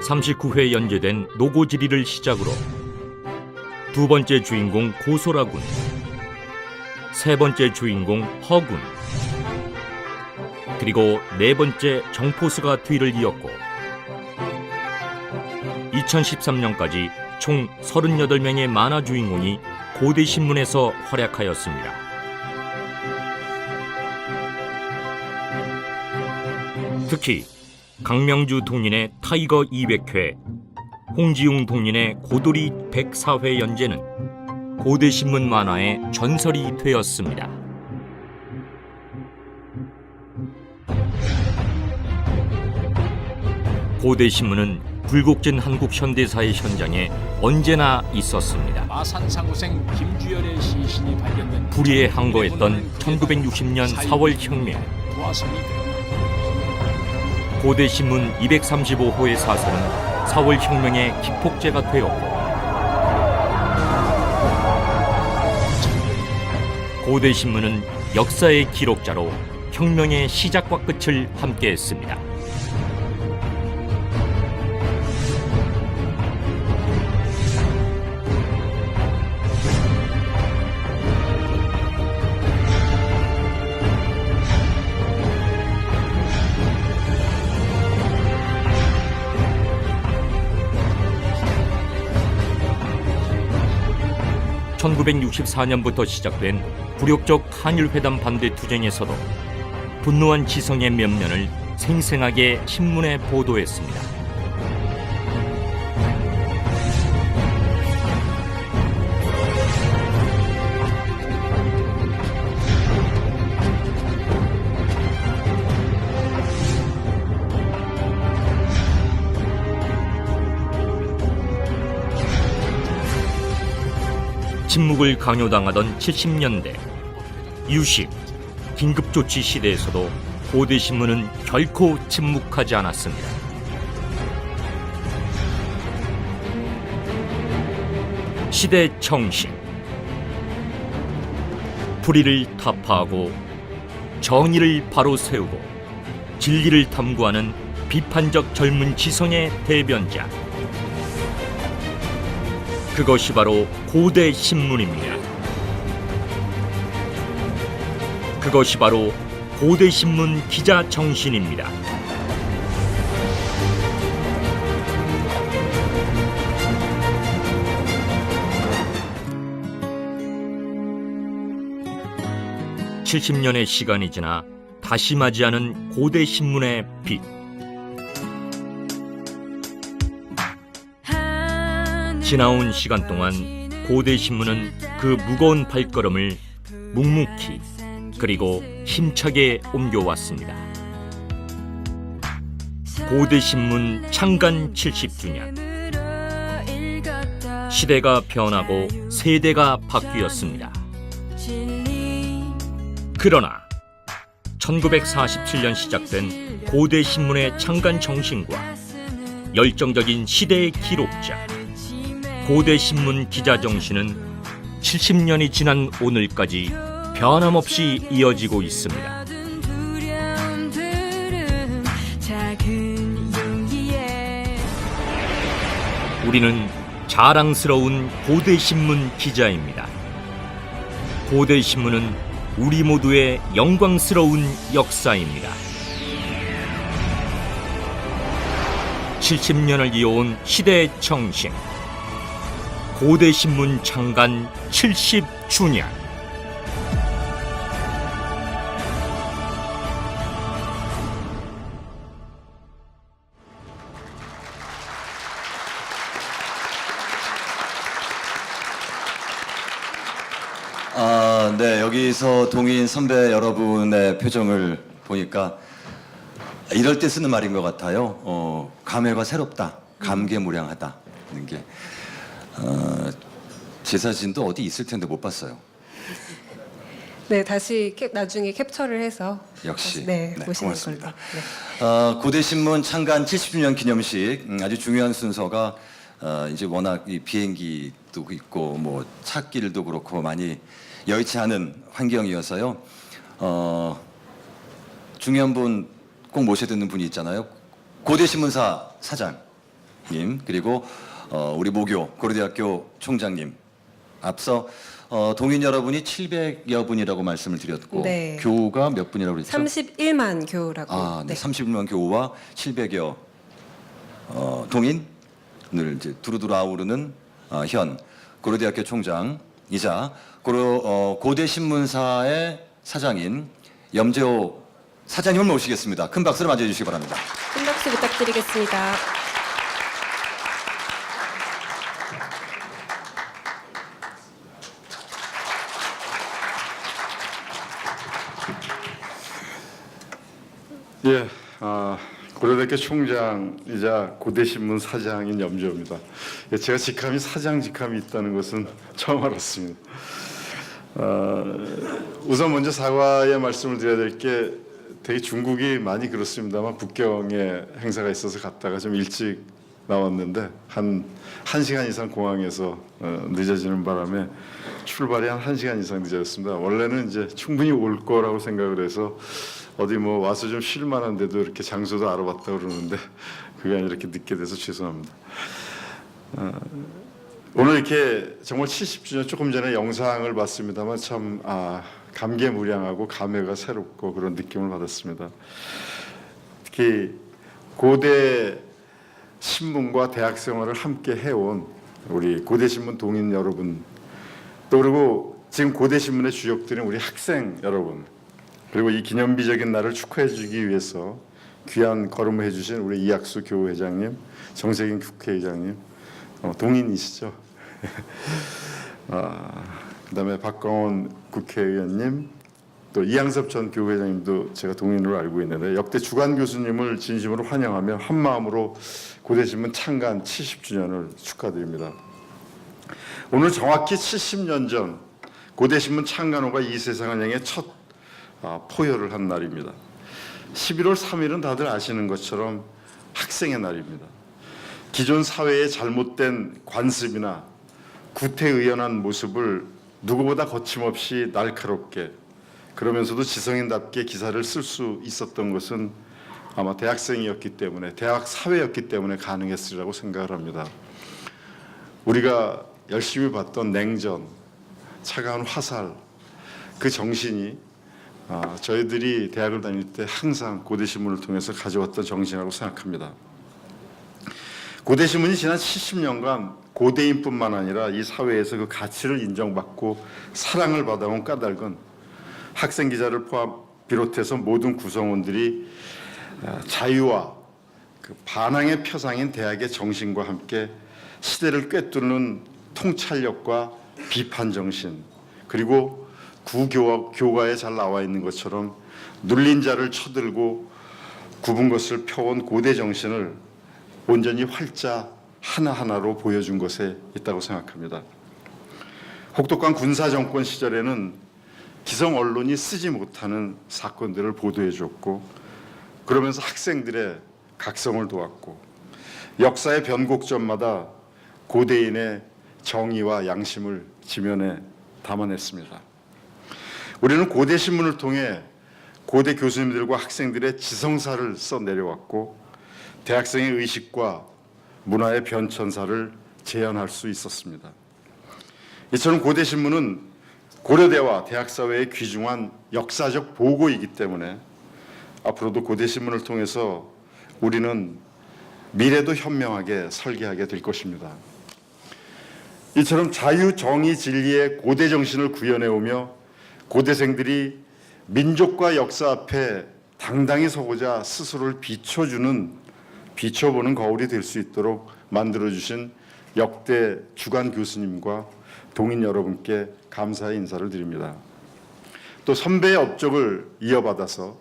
39회 연재된 노고지리를 시작으로 두 번째 주인공 고소라군, 세 번째 주인공 허군, 그리고 네 번째 정포수가 뒤를 이었고 2013년까지 총 38명의 만화 주인공이 고대 신문에서 활약하였습니다. 특히 강명주 동인의 타이거 200회, 홍지웅 동인의 고돌이 104회 연재는 고대 신문 만화의 전설이 되었습니다. 고대 신문은 굴곡진 한국 현대사의 현장에 언제나 있었습니다. 마산 상구생 김주열의 시신이 발견된 불의에 항거했던 1960년 4월 혁명, 고대 신문 235호의 사설은 4월 혁명의 기폭제가 되었고 고대 신문은 역사의 기록자로 혁명의 시작과 끝을 함께했습니다. (1964년부터) 시작된 굴욕적 한일회담 반대 투쟁에서도 분노한 지성의 면면을 생생하게 신문에 보도했습니다. 침묵을 강요당하던 70년대 유식, 긴급조치 시대에서도 고대 신문은 결코 침묵하지 않았습니다. 시대 청신, 불의를 타파하고 정의를 바로 세우고 진리를 탐구하는 비판적 젊은 지성의 대변자, 그것이 바로 고대 신문입니다. 그것이 바로 고대 신문 기자 정신입니다. (70년의) 시간이 지나 다시 맞이하는 고대 신문의 빛. 지나온 시간 동안 고대 신문은 그 무거운 발걸음을 묵묵히 그리고 힘차게 옮겨왔습니다. 고대 신문 창간 70주년. 시대가 변하고 세대가 바뀌었습니다. 그러나 1947년 시작된 고대 신문의 창간 정신과 열정적인 시대의 기록자 고대 신문 기자 정신은 70년이 지난 오늘까지 변함없이 이어지고 있습니다. 우리는 자랑스러운 고대 신문 기자입니다. 고대 신문은 우리 모두의 영광스러운 역사입니다. 70년을 이어온 시대의 정신. 고대 신문 창간 70주년. 네, 여기서 동인 선배 여러분의 표정을 보니까 이럴 때 쓰는 말인 것 같아요. 감회가 새롭다, 감개무량하다는 게. 제 사진도 어디 있을 텐데 못 봤어요. 네, 다시 나중에 캡처를 해서 역시. 네, 네, 보시는 고맙습니다. 걸로. 네. 고대신문 창간 70주년 기념식 아주 중요한 순서가 이제 워낙 이 비행기도 있고 뭐 찻길도 그렇고 많이 여의치 않은 환경이어서요. 중요한 분 꼭 모셔야 되는 분이 있잖아요. 고대신문사 사장님 그리고 우리 모교 고려대학교 총장님 앞서 동인 여러분이 700여 분이라고 말씀을 드렸고 네. 교우가 몇 분이라고 그랬죠? 31만 교우라고. 아, 네. 네. 31만 교우와 700여 동인을 이제 두루두루 아우르는 현 고려대학교 총장이자 고대 신문사의 사장인 염재호 사장님을 모시겠습니다. 큰 박수로 맞이해 주시기 바랍니다. 큰 박수 부탁드리겠습니다. 예, 고려대학교 총장이자 고대신문 사장인 염재호입니다. 예, 제가 직함이 사장 직함이 있다는 것은 처음 알았습니다. 우선 먼저 사과의 말씀을 드려야 될 게 되게 중국이 많이 그렇습니다만 국경에 행사가 있어서 갔다가 좀 일찍 나왔는데 한 1시간 이상 공항에서 늦어지는 바람에 출발이 한 1시간 이상 늦어졌습니다. 원래는 이제 충분히 올 거라고 생각을 해서 어디 뭐 와서 좀 쉴 만한데도 이렇게 장소도 알아봤다 그러는데 그게 아니라 이렇게 늦게 돼서 죄송합니다. 오늘 이렇게 정말 70주년 조금 전에 영상을 봤습니다만 참 감개무량하고 감회가 새롭고 그런 느낌을 받았습니다. 특히 고대 신문과 대학 생활을 함께 해온 우리 고대 신문 동인 여러분 또 그리고 지금 고대 신문의 주역들인 우리 학생 여러분 그리고 이 기념비적인 날을 축하해주기 위해서 귀한 걸음을 해주신 우리 이학수 교우회장님, 정세균 국회의장님, 동인이시죠? 그다음에 박광원 국회의원님, 또 이양섭 전 교우회장님도 제가 동인으로 알고 있는데 역대 주간 교수님을 진심으로 환영하며 한 마음으로 고대신문 창간 70주년을 축하드립니다. 오늘 정확히 70년 전 고대신문 창간호가 이 세상을 향해 첫 포효를 한 날입니다. 11월 3일은 다들 아시는 것처럼 학생의 날입니다. 기존 사회의 잘못된 관습이나 구태의연한 모습을 누구보다 거침없이 날카롭게 그러면서도 지성인답게 기사를 쓸 수 있었던 것은 아마 대학생이었기 때문에 대학 사회였기 때문에 가능했으리라고 생각을 합니다. 우리가 열심히 봤던 냉전, 차가운 화살 그 정신이 저희들이 대학을 다닐 때 항상 고대신문을 통해서 가져왔던 정신이라고 생각합니다. 고대신문이 지난 70년간 고대인뿐만 아니라 이 사회에서 그 가치를 인정받고 사랑을 받아온 까닭은 학생 기자를 비롯해서 모든 구성원들이 자유와 그 반항의 표상인 대학의 정신과 함께 시대를 꿰뚫는 통찰력과 비판 정신 그리고 구교과에 잘 나와 있는 것처럼 눌린 자를 쳐들고 굽은 것을 펴온 고대 정신을 온전히 활자 하나하나로 보여준 것에 있다고 생각합니다. 혹독한 군사정권 시절에는 기성 언론이 쓰지 못하는 사건들을 보도해 줬고 그러면서 학생들의 각성을 도왔고 역사의 변곡점마다 고대인의 정의와 양심을 지면에 담아냈습니다. 우리는 고대 신문을 통해 고대 교수님들과 학생들의 지성사를 써 내려왔고 대학생의 의식과 문화의 변천사를 재현할 수 있었습니다. 이처럼 고대 신문은 고려대와 대학사회의 귀중한 역사적 보고이기 때문에 앞으로도 고대 신문을 통해서 우리는 미래도 현명하게 설계하게 될 것입니다. 이처럼 자유, 정의, 진리의 고대 정신을 구현해오며 고대생들이 민족과 역사 앞에 당당히 서고자 스스로를 비춰보는 거울이 될 수 있도록 만들어주신 역대 주간 교수님과 동인 여러분께 감사의 인사를 드립니다. 또 선배의 업적을 이어받아서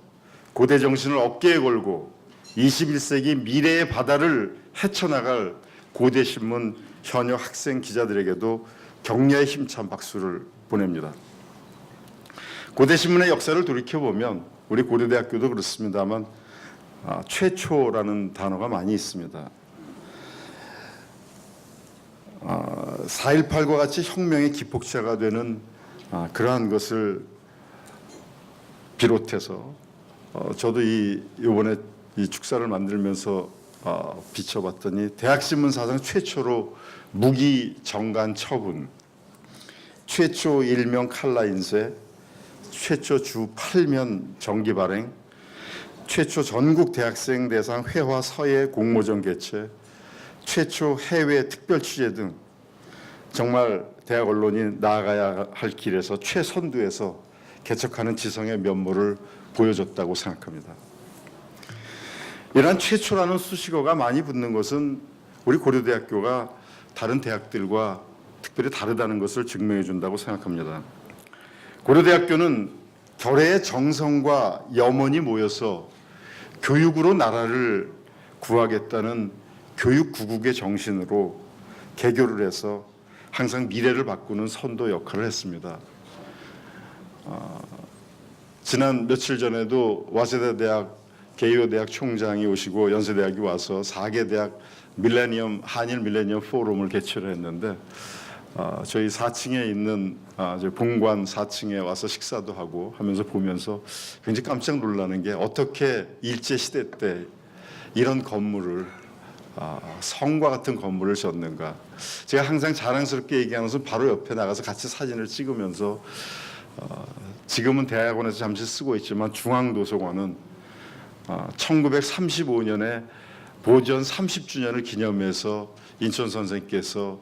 고대 정신을 어깨에 걸고 21세기 미래의 바다를 헤쳐나갈 고대신문 현역 학생 기자들에게도 격려의 힘찬 박수를 보냅니다. 고대신문의 역사를 돌이켜보면 우리 고려대학교도 그렇습니다만 최초라는 단어가 많이 있습니다. 4.18과 같이 혁명의 기폭제가 되는 그러한 것을 비롯해서 저도 이번에 이 축사를 만들면서 비춰봤더니 대학신문 사상 최초로 무기 정관 처분, 최초 일명 칼라 인쇄, 최초 주 8면 정기 발행, 최초 전국 대학생 대상 회화 서예 공모전 개최, 최초 해외 특별 취재 등 정말 대학 언론이 나아가야 할 길에서 최선두에서 개척하는 지성의 면모를 보여줬다고 생각합니다. 이러한 최초라는 수식어가 많이 붙는 것은 우리 고려대학교가 다른 대학들과 특별히 다르다는 것을 증명해 준다고 생각합니다. 고려대학교는 결의의 정성과 염원이 모여서 교육으로 나라를 구하겠다는 교육구국의 정신으로 개교를 해서 항상 미래를 바꾸는 선도 역할을 했습니다. 지난 며칠 전에도 와세다 대학 게이오 대학 총장이 오시고 연세대학이 와서 4개 대학 한일 밀레니엄 포럼을 개최를 했는데 저희 4층에 있는 본관 4층에 와서 식사도 하고 하면서 보면서 굉장히 깜짝 놀라는 게 어떻게 일제시대 때 이런 건물을 성과 같은 건물을 졌는가. 제가 항상 자랑스럽게 얘기하는 것은 바로 옆에 나가서 같이 사진을 찍으면서 지금은 대학원에서 잠시 쓰고 있지만 중앙도서관은 1935년에 보전 30주년을 기념해서 인천 선생께서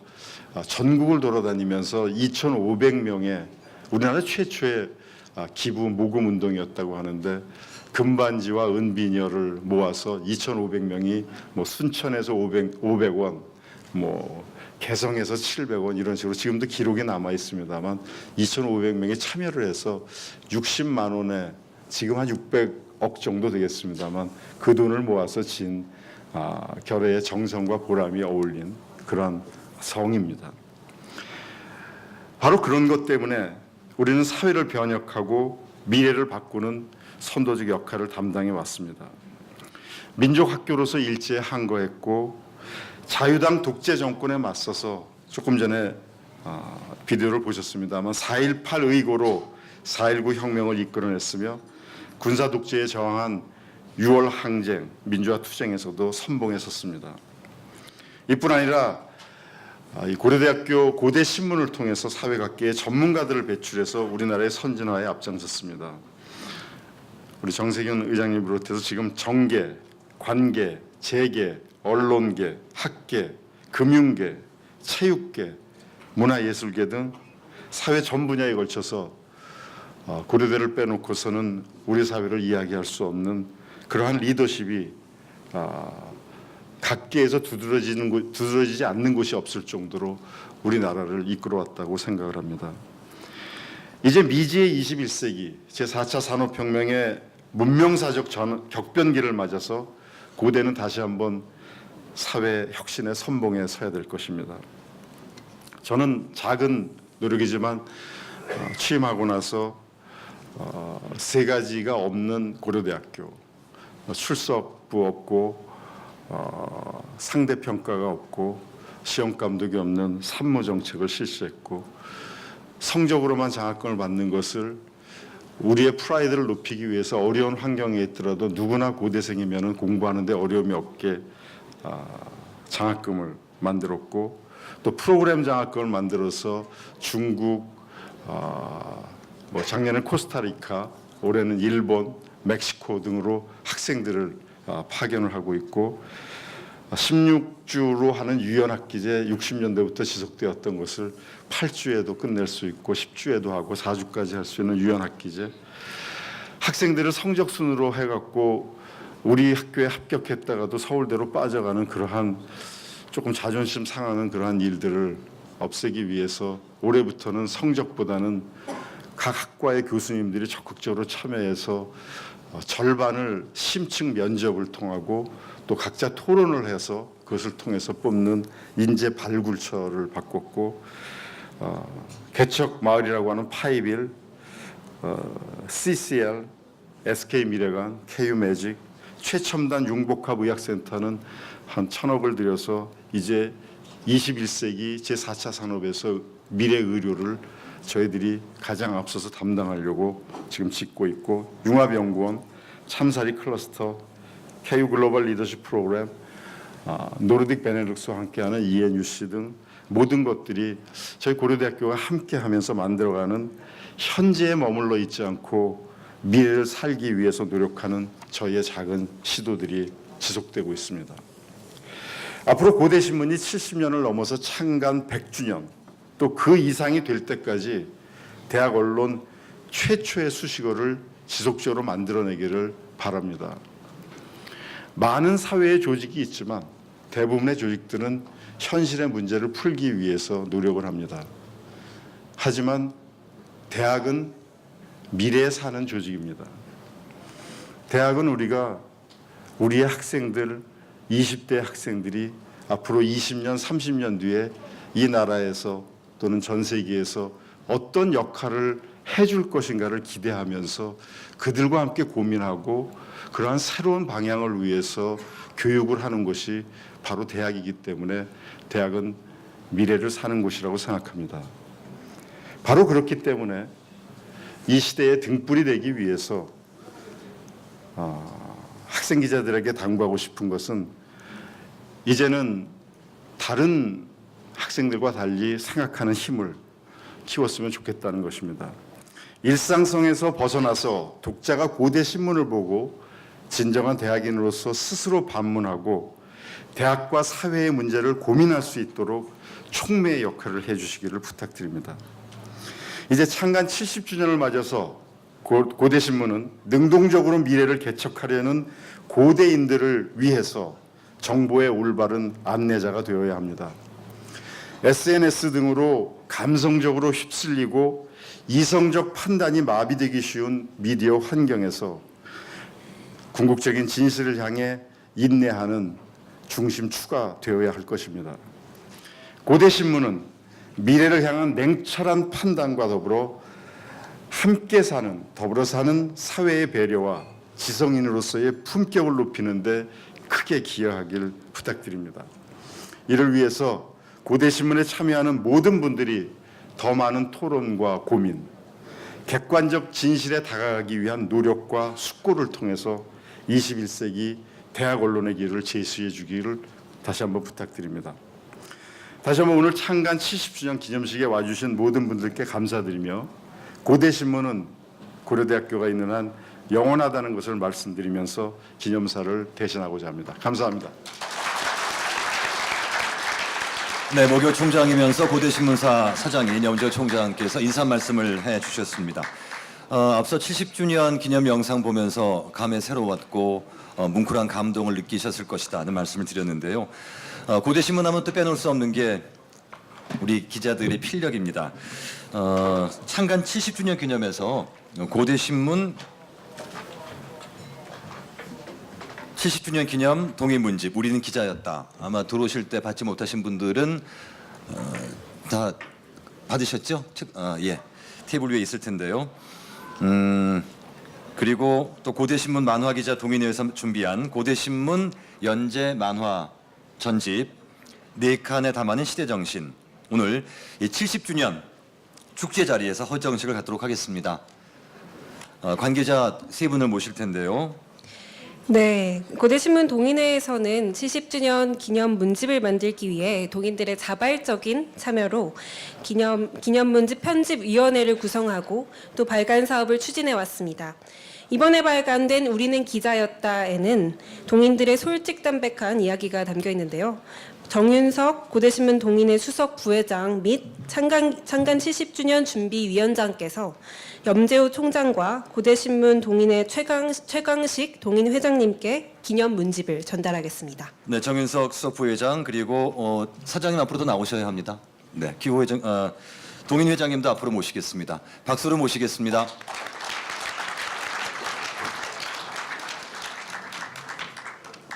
전국을 돌아다니면서 2,500명의 우리나라 최초의 기부 모금 운동이었다고 하는데 금반지와 은비녀를 모아서 2,500명이 뭐 순천에서 500원, 뭐 개성에서 700원 이런 식으로 지금도 기록이 남아 있습니다만 2,500명이 참여를 해서 60만 원에 지금 한 600억 정도 되겠습니다만 그 돈을 모아서 진 결의의 정성과 보람이 어울린 그런 성입니다. 바로 그런 것 때문에 우리는 사회를 변혁하고 미래를 바꾸는 선도적 역할을 담당해 왔습니다. 민족학교로서 일제에 항거했고 자유당 독재 정권에 맞서서 조금 전에 비디오를 보셨습니다만 4.18 의고로 4.19 혁명을 이끌어냈으며 군사 독재에 저항한 6월 항쟁, 민주화 투쟁에서도 선봉했었습니다. 이뿐 아니라 이 고려대학교 고대 신문을 통해서 사회각계의 전문가들을 배출해서 우리나라의 선진화에 앞장섰습니다. 우리 정세균 의장님 비롯해서 지금 정계, 관계, 재계, 언론계, 학계, 금융계, 체육계, 문화예술계 등 사회 전 분야에 걸쳐서 고려대를 빼놓고서는 우리 사회를 이야기할 수 없는 그러한 리더십이 각계에서 두드러지지 않는 곳이 없을 정도로 우리나라를 이끌어왔다고 생각을 합니다. 이제 미지의 21세기 제4차 산업혁명의 문명사적 격변기를 맞아서 고대는 다시 한번 사회 혁신의 선봉에 서야 될 것입니다. 저는 작은 노력이지만 취임하고 나서 3가지가 없는 고려대학교, 출석부 없고 상대평가가 없고 시험감독이 없는 산무정책을 실시했고 성적으로만 장학금을 받는 것을 우리의 프라이드를 높이기 위해서 어려운 환경에 있더라도 누구나 고대생이면 공부하는데 어려움이 없게 장학금을 만들었고 또 프로그램 장학금을 만들어서 중국, 작년에 코스타리카, 올해는 일본, 멕시코 등으로 학생들을 파견을 하고 있고 16주로 하는 유연학기제 60년대부터 지속되었던 것을 8주에도 끝낼 수 있고 10주에도 하고 4주까지 할 수 있는 유연학기제, 학생들을 성적순으로 해갖고 우리 학교에 합격했다가도 서울대로 빠져가는 그러한 조금 자존심 상하는 그러한 일들을 없애기 위해서 올해부터는 성적보다는 각 학과의 교수님들이 적극적으로 참여해서 절반을 심층 면접을 통하고 또 각자 토론을 해서 그것을 통해서 뽑는 인재 발굴처를 바꿨고 개척 마을이라고 하는 파이빌, CCL, SK미래관, KU매직, 최첨단 융복합의학센터는 한 1,000억을 들여서 이제 21세기 제4차 산업에서 미래 의료를 저희들이 가장 앞서서 담당하려고 지금 짓고 있고, 융합연구원, 참사리 클러스터, KU 글로벌 리더십 프로그램, 노르딕 베네룩스와 함께하는 ENUC 등 모든 것들이 저희 고려대학교가 함께하면서 만들어가는, 현재에 머물러 있지 않고 미래를 살기 위해서 노력하는 저희의 작은 시도들이 지속되고 있습니다. 앞으로 고대신문이 70년을 넘어서 창간 100주년, 또 그 이상이 될 때까지 대학 언론 최초의 수식어를 지속적으로 만들어내기를 바랍니다. 많은 사회의 조직이 있지만 대부분의 조직들은 현실의 문제를 풀기 위해서 노력을 합니다. 하지만 대학은 미래에 사는 조직입니다. 대학은 우리의 학생들, 20대 학생들이 앞으로 20년, 30년 뒤에 이 나라에서 또는 전 세계에서 어떤 역할을 해줄 것인가를 기대하면서 그들과 함께 고민하고 그러한 새로운 방향을 위해서 교육을 하는 것이 바로 대학이기 때문에 대학은 미래를 사는 곳이라고 생각합니다. 바로 그렇기 때문에 이 시대의 등불이 되기 위해서 학생 기자들에게 당부하고 싶은 것은, 이제는 다른 학생들과 달리 생각하는 힘을 키웠으면 좋겠다는 것입니다. 일상성에서 벗어나서 독자가 고대 신문을 보고 진정한 대학인으로서 스스로 반문하고 대학과 사회의 문제를 고민할 수 있도록 촉매의 역할을 해주시기를 부탁드립니다. 이제 창간 70주년을 맞아서 고대신문은 능동적으로 미래를 개척하려는 고대인들을 위해서 정보의 올바른 안내자가 되어야 합니다. SNS 등으로 감성적으로 휩쓸리고 이성적 판단이 마비되기 쉬운 미디어 환경에서 궁극적인 진실을 향해 인내하는 중심추가 되어야 할 것입니다. 고대신문은 미래를 향한 냉철한 판단과 더불어 함께 사는, 더불어 사는 사회의 배려와 지성인으로서의 품격을 높이는 데 크게 기여하길 부탁드립니다. 이를 위해서 고대신문에 참여하는 모든 분들이 더 많은 토론과 고민, 객관적 진실에 다가가기 위한 노력과 숙고를 통해서 21세기 대학 언론의 길을 제시해 주기를 다시 한번 부탁드립니다. 다시 한번 오늘 창간 70주년 기념식에 와주신 모든 분들께 감사드리며, 고대신문은 고려대학교가 있는 한 영원하다는 것을 말씀드리면서 기념사를 대신하고자 합니다. 감사합니다. 네, 모교 총장이면서 고대신문사 사장인 염재호 총장께서 인사 말씀을 해주셨습니다. 앞서 70주년 기념 영상 보면서 감회 새로웠고 뭉클한 감동을 느끼셨을 것이다는 말씀을 드렸는데요. 고대신문 하면 또 빼놓을 수 없는 게 우리 기자들의 필력입니다. 창간 70주년 기념해서 고대신문 70주년 기념 동인문집 우리는 기자였다. 아마 들어오실 때 받지 못하신 분들은 다 받으셨죠? 예, 테이블 위에 있을 텐데요. 그리고 또 고대신문 만화기자 동인회에서 준비한 고대신문 연재 만화 전집 4칸에 담아낸 시대정신, 오늘 이 70주년 축제 자리에서 허정식을 갖도록 하겠습니다. 관계자 3분을 모실 텐데요. 네, 고대신문 동인회에서는 70주년 기념 문집을 만들기 위해 동인들의 자발적인 참여로 기념 문집 편집위원회를 구성하고 또 발간 사업을 추진해 왔습니다. 이번에 발간된 우리는 기자였다에는 동인들의 솔직담백한 이야기가 담겨 있는데요. 정윤석 고대신문 동인회 수석 부회장 및 창간 70주년 준비위원장께서 염재호 총장과 고대신문 동인회 최강식 동인 회장님께 기념 문집을 전달하겠습니다. 네, 정윤석 수석 부회장 그리고 사장님 앞으로도 나오셔야 합니다. 네, 기호 회장, 동인 회장님도 앞으로 모시겠습니다. 박수로 모시겠습니다.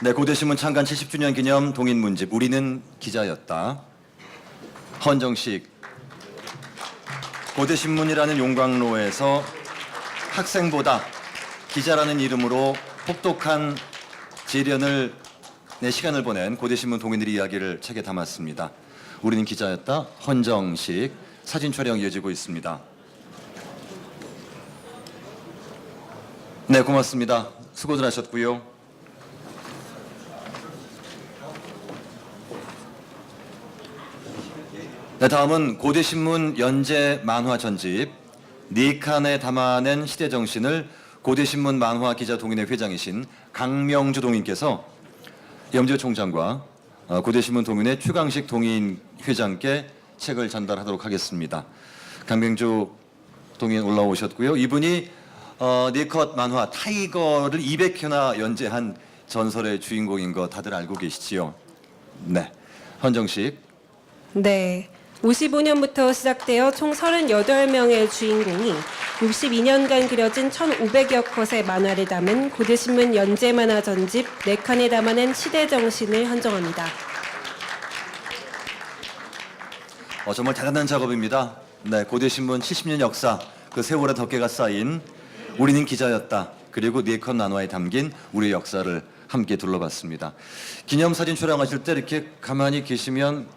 네, 고대신문 창간 70주년 기념 동인 문집 우리는 기자였다. 헌정식 고대신문이라는 용광로에서 학생보다 기자라는 이름으로 혹독한 재련을 내 시간을 보낸 고대신문 동인들의 이야기를 책에 담았습니다. 우리는 기자였다. 헌정식 사진 촬영 이어지고 있습니다. 네, 고맙습니다. 수고들 하셨고요. 네, 다음은 고대신문 연재 만화 전집 4칸에 담아낸 시대 정신을 고대신문 만화 기자 동인회 회장이신 강명주 동인께서 염지호 총장과 고대신문 동인회 최광식 동인 회장께 책을 전달하도록 하겠습니다. 강명주 동인 올라오셨고요. 이분이 4컷 만화 타이거를 200회나 연재한 전설의 주인공인 거 다들 알고 계시지요? 네, 헌정식. 네. 55년부터 시작되어 총 38명의 주인공이 62년간 그려진 1,500여 컷의 만화를 담은 고대신문 연재 만화 전집 4칸에 담아낸 시대 정신을 헌정합니다. 정말 대단한 작업입니다. 네, 고대신문 70년 역사, 그 세월의 덮개가 쌓인 우리는 기자였다. 그리고 4컷 만화에 담긴 우리의 역사를 함께 둘러봤습니다. 기념사진 촬영하실 때 이렇게 가만히 계시면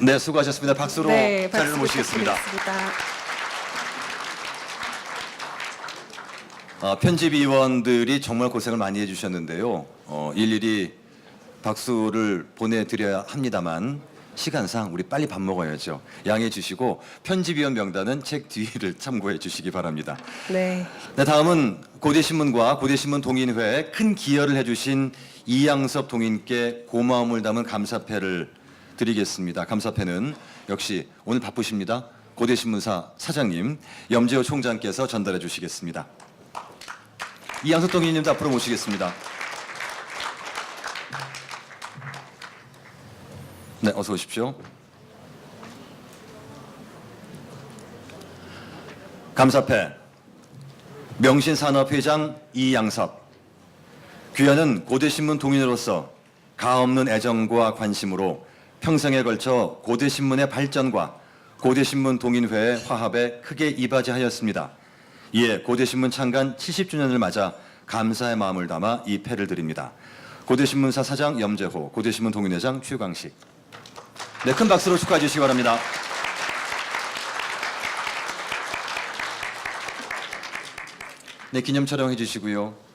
네, 수고하셨습니다. 박수로 네, 자리를 박수 모시겠습니다. 부탁드리겠습니다. 편집위원들이 정말 고생을 많이 해주셨는데요. 일일이 박수를 보내드려야 합니다만 시간상 우리 빨리 밥 먹어야죠. 양해해 주시고 편집위원 명단은 책 뒤를 참고해 주시기 바랍니다. 네. 네, 다음은 고대신문과 고대신문 동인회에 큰 기여를 해주신 이양섭 동인께 고마움을 담은 감사패를 드리겠습니다. 감사패는 역시 오늘 바쁘십니다. 고대신문사 사장님 염지호 총장께서 전달해 주시겠습니다. 이양섭 동인님도 앞으로 모시겠습니다. 네, 어서 오십시오. 감사패 명신산업회장 이양섭. 귀하는 고대신문 동인으로서 가없는 애정과 관심으로 평생에 걸쳐 고대신문의 발전과 고대신문 동인회의 화합에 크게 이바지하였습니다. 이에 고대신문 창간 70주년을 맞아 감사의 마음을 담아 이 패를 드립니다. 고대신문사 사장 염재호, 고대신문 동인회장 최광식. 네, 큰 박수로 축하해 주시기 바랍니다. 네, 기념 촬영해 주시고요.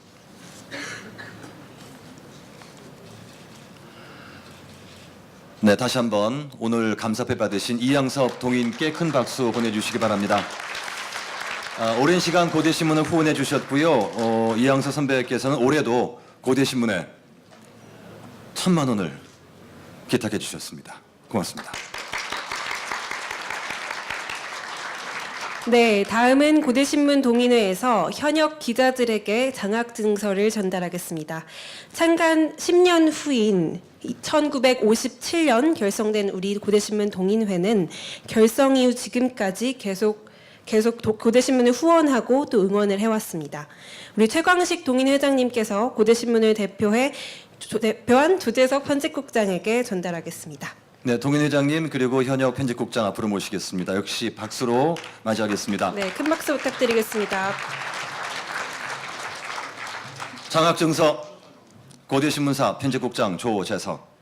네, 다시 한번 오늘 감사패 받으신 이양섭 동인께 큰 박수 보내주시기 바랍니다. 오랜 시간 고대신문을 후원해 주셨고요. 이양섭 선배께서는 올해도 고대신문에 1,000만 원을 기탁해 주셨습니다. 고맙습니다. 네, 다음은 고대신문 동인회에서 현역 기자들에게 장학증서를 전달하겠습니다. 창간 10년 후인 1957년 결성된 우리 고대신문 동인회는 결성 이후 지금까지 계속 고대신문을 후원하고 또 응원을 해왔습니다. 우리 최광식 동인회장님께서 고대신문을 대표한 조재석 편집국장에게 전달하겠습니다. 네, 동인회장님 그리고 현역 편집국장 앞으로 모시겠습니다. 역시 박수로 맞이하겠습니다. 네, 큰 박수 부탁드리겠습니다. 장학증서 고대신문사 편집국장 조재석.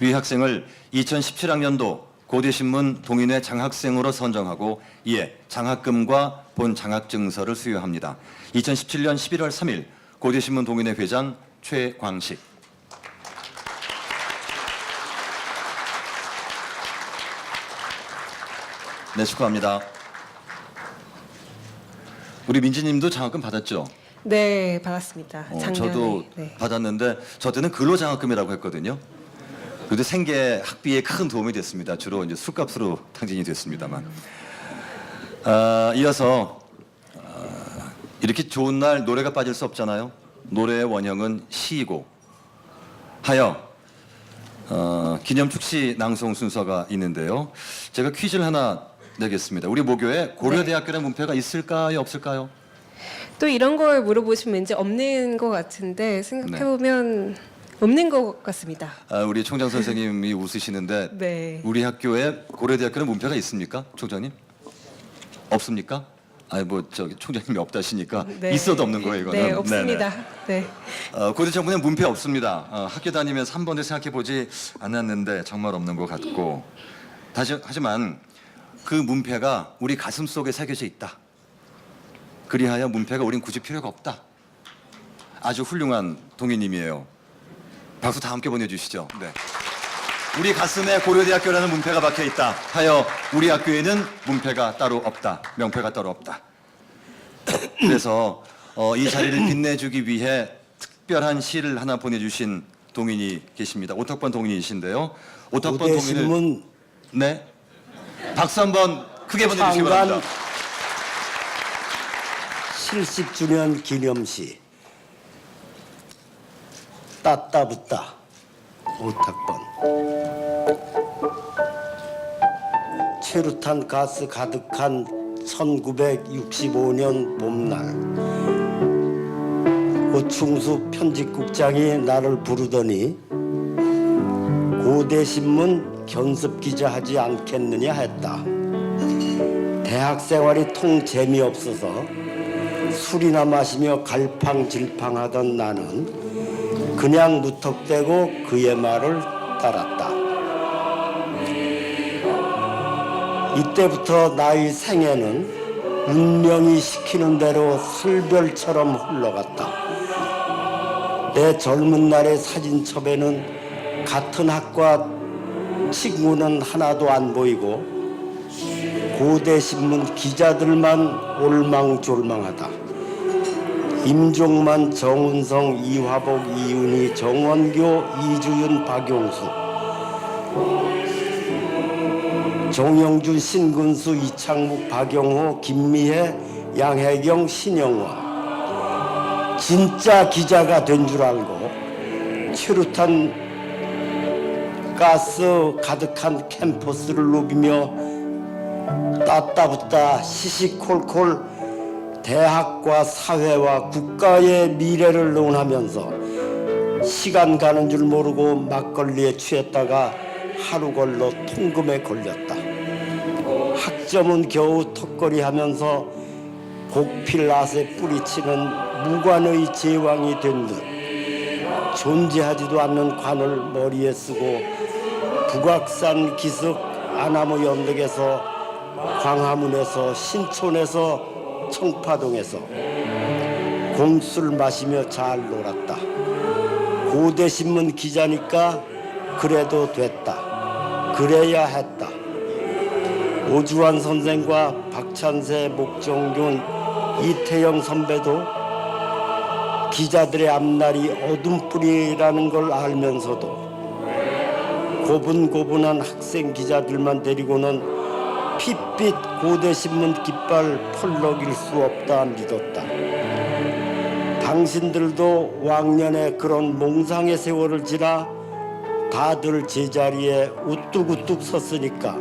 위 학생을 2017학년도 고대신문 동인회 장학생으로 선정하고 이에 장학금과 본 장학증서를 수여합니다. 2017년 11월 3일 고대신문 동인회 회장 최광식. 네, 축하합니다. 우리 민지님도 장학금 받았죠? 네, 받았습니다. 작년에. 저도 네. 받았는데 저 때는 근로장학금이라고 했거든요. 그래도 생계 학비에 큰 도움이 됐습니다. 주로 이제 술값으로 탕진이 됐습니다만. 이어서 이렇게 좋은 날 노래가 빠질 수 없잖아요. 노래의 원형은 시이고 하여 기념 축시 낭송 순서가 있는데요. 제가 퀴즈를 하나 내겠습니다. 우리 모교에 고려대학교라는 문패가 있을까요, 없을까요? 또 이런 걸 물어보시면 왠지 없는 것 같은데 생각해보면 없는 것 같습니다. 우리 총장 선생님이 웃으시는데 네. 우리 학교에 고려대학교라는 문패가 있습니까, 총장님? 없습니까? 아니 뭐 저기 총장님이 없다시니까 네. 있어도 없는 거예요 이거는. 네, 없습니다. 네. 고대 청문회 문패 없습니다. 학교 다니면서 한 번도 생각해 보지 않았는데 정말 없는 것 같고 하지만 그 문패가 우리 가슴 속에 새겨져 있다. 그리하여 문패가 우린 굳이 필요가 없다. 아주 훌륭한 동의님이에요. 박수 다 함께 보내주시죠. 네. 우리 가슴에 고려대학교라는 문패가 박혀 있다 하여 우리 학교에는 문패가 따로 없다. 명패가 따로 없다. 그래서 이 자리를 빛내주기 위해 특별한 시를 하나 보내주신 동인이 계십니다. 오탁번 동인이신데요. 오탁번 동인을 고대신문 네 박수 한번 크게 보내주시기 창간 바랍니다. 70주년 기념시 따따붙다 오탁번. 최루탄 가스 가득한 1965년 봄날 오충수 편집국장이 나를 부르더니 고대신문 견습기자 하지 않겠느냐 했다. 대학 생활이 통 재미없어서 술이나 마시며 갈팡질팡하던 나는 그냥 무턱대고 그의 말을 따랐다. 이때부터 나의 생애는 운명이 시키는 대로 설별처럼 흘러갔다. 내 젊은 날의 사진첩에는 같은 학과 친구는 하나도 안 보이고 고대신문 기자들만 올망졸망하다. 임종만, 정운성, 이화복, 이윤희, 정원교, 이주윤, 박용수, 정영준, 신근수, 이창묵, 박영호, 김미애, 양혜경, 신영원. 진짜 기자가 된 줄 알고 최루탄 가스 가득한 캠퍼스를 누비며 따따붙다 시시콜콜 대학과 사회와 국가의 미래를 논하면서 시간 가는 줄 모르고 막걸리에 취했다가 하루 걸러 통금에 걸렸다. 학점은 겨우 턱걸이하면서 곡필낫에 뿌리치는 무관의 제왕이 된 듯 존재하지도 않는 관을 머리에 쓰고 북악산 기슭 아나무 연덕에서 광화문에서 신촌에서 청파동에서 공술 마시며 잘 놀았다. 고대신문 기자니까 그래도 됐다. 그래야 했다. 오주환 선생과 박찬세, 목정균, 이태영 선배도 기자들의 앞날이 어둠뿐이라는 걸 알면서도 고분고분한 학생 기자들만 데리고는 핏빛 고대신문 깃발 펄럭일 수 없다 믿었다. 당신들도 왕년에 그런 몽상의 세월을 지나 다들 제자리에 우뚝우뚝 섰으니까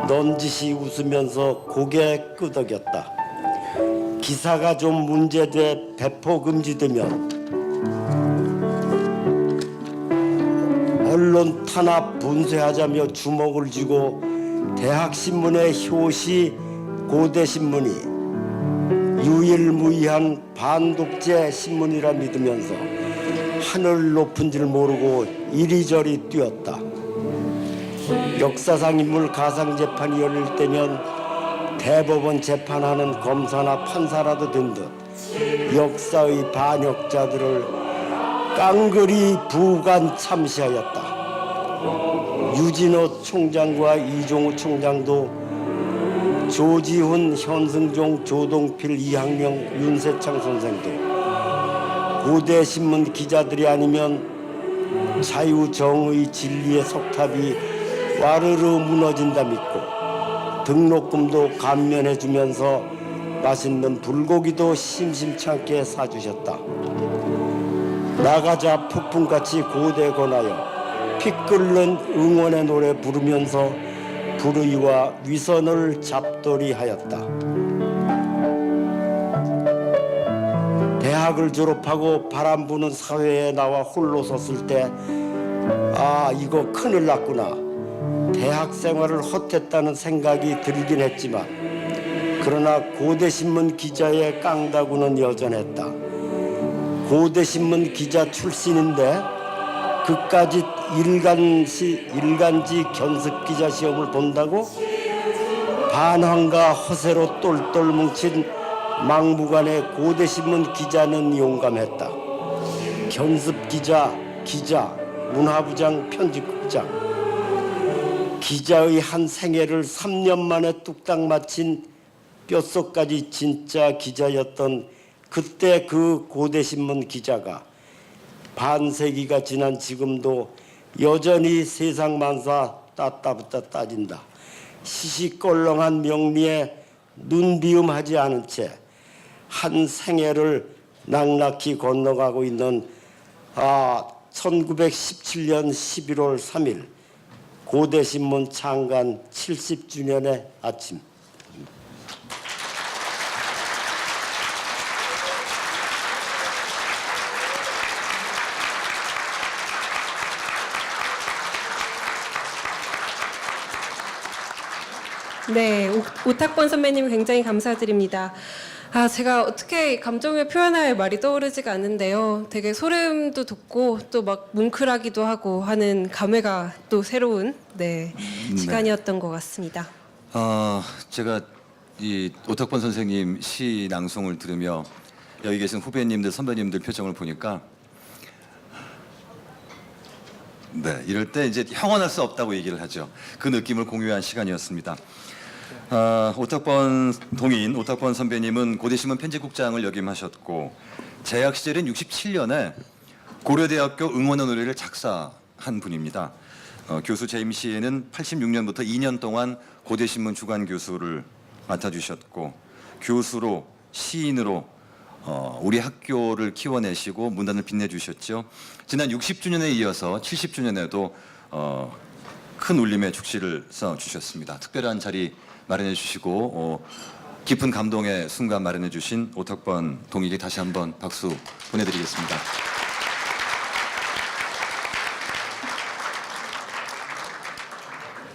넌지시 웃으면서 고개 끄덕였다. 기사가 좀 문제돼 배포 금지되면 언론 탄압 분쇄하자며 주먹을 쥐고 대학신문의 효시 고대신문이 유일무이한 반독재 신문이라 믿으면서 하늘 높은 줄 모르고 이리저리 뛰었다. 역사상 인물 가상재판이 열릴 때면 대법원 재판하는 검사나 판사라도 된 듯 역사의 반역자들을 깡그리 부관 참시하였다. 유진호 총장과 이종우 총장도 조지훈, 현승종, 조동필, 이학명, 윤세창 선생도 고대신문 기자들이 아니면 자유, 정의, 진리의 석탑이 와르르 무너진다 믿고 등록금도 감면해주면서 맛있는 불고기도 심심찮게 사주셨다. 나가자 폭풍같이 고대 권하여 피 끓는 응원의 노래 부르면서 불의와 위선을 잡돌이하였다. 대학을 졸업하고 바람 부는 사회에 나와 홀로 섰을 때 아, 이거 큰일 났구나. 대학 생활을 헛했다는 생각이 들긴 했지만 그러나 고대신문 기자의 깡다구는 여전했다. 고대신문 기자 출신인데 그까짓 일간지 견습 기자 시험을 본다고 반항과 허세로 똘똘 뭉친 막무가내 고대신문 기자는 용감했다. 견습 기자, 문화부장, 편집국장, 기자의 한 생애를 3년 만에 뚝딱 마친 뼛속까지 진짜 기자였던 그때 그 고대신문 기자가 반세기가 지난 지금도 여전히 세상 만사 따따붙다 따진다. 시시껄렁한 명리에 눈비움하지 않은 채 한 생애를 낭락히 건너가고 있는 1917년 11월 3일 고대신문 창간 70주년의 아침. 네, 오탁권 선배님 굉장히 감사드립니다. 제가 어떻게 감정을 표현할 말이 떠오르지가 않는데요. 되게 소름도 돋고 또 막 뭉클하기도 하고 하는 감회가 또 새로운 시간이었던 것 같습니다. 제가 이 오탁권 선생님 시 낭송을 들으며 여기 계신 후배님들, 선배님들 표정을 보니까 이럴 때 이제 형언할 수 없다고 얘기를 하죠. 그 느낌을 공유한 시간이었습니다. 오탁권 선배님은 고대신문 편집국장을 역임하셨고 재학 시절인 67년에 고려대학교 응원의 노래를 작사한 분입니다. 교수 재임 시에는 86년부터 2년 동안 고대신문 주간 교수를 맡아주셨고 교수로 시인으로 우리 학교를 키워내시고 문단을 빛내주셨죠. 지난 60주년에 이어서 70주년에도 큰 울림의 축시를 써주셨습니다. 특별한 자리 마련해 주시고 깊은 감동의 순간 마련해 주신 오탁권 동익에 다시 한번 박수 보내드리겠습니다.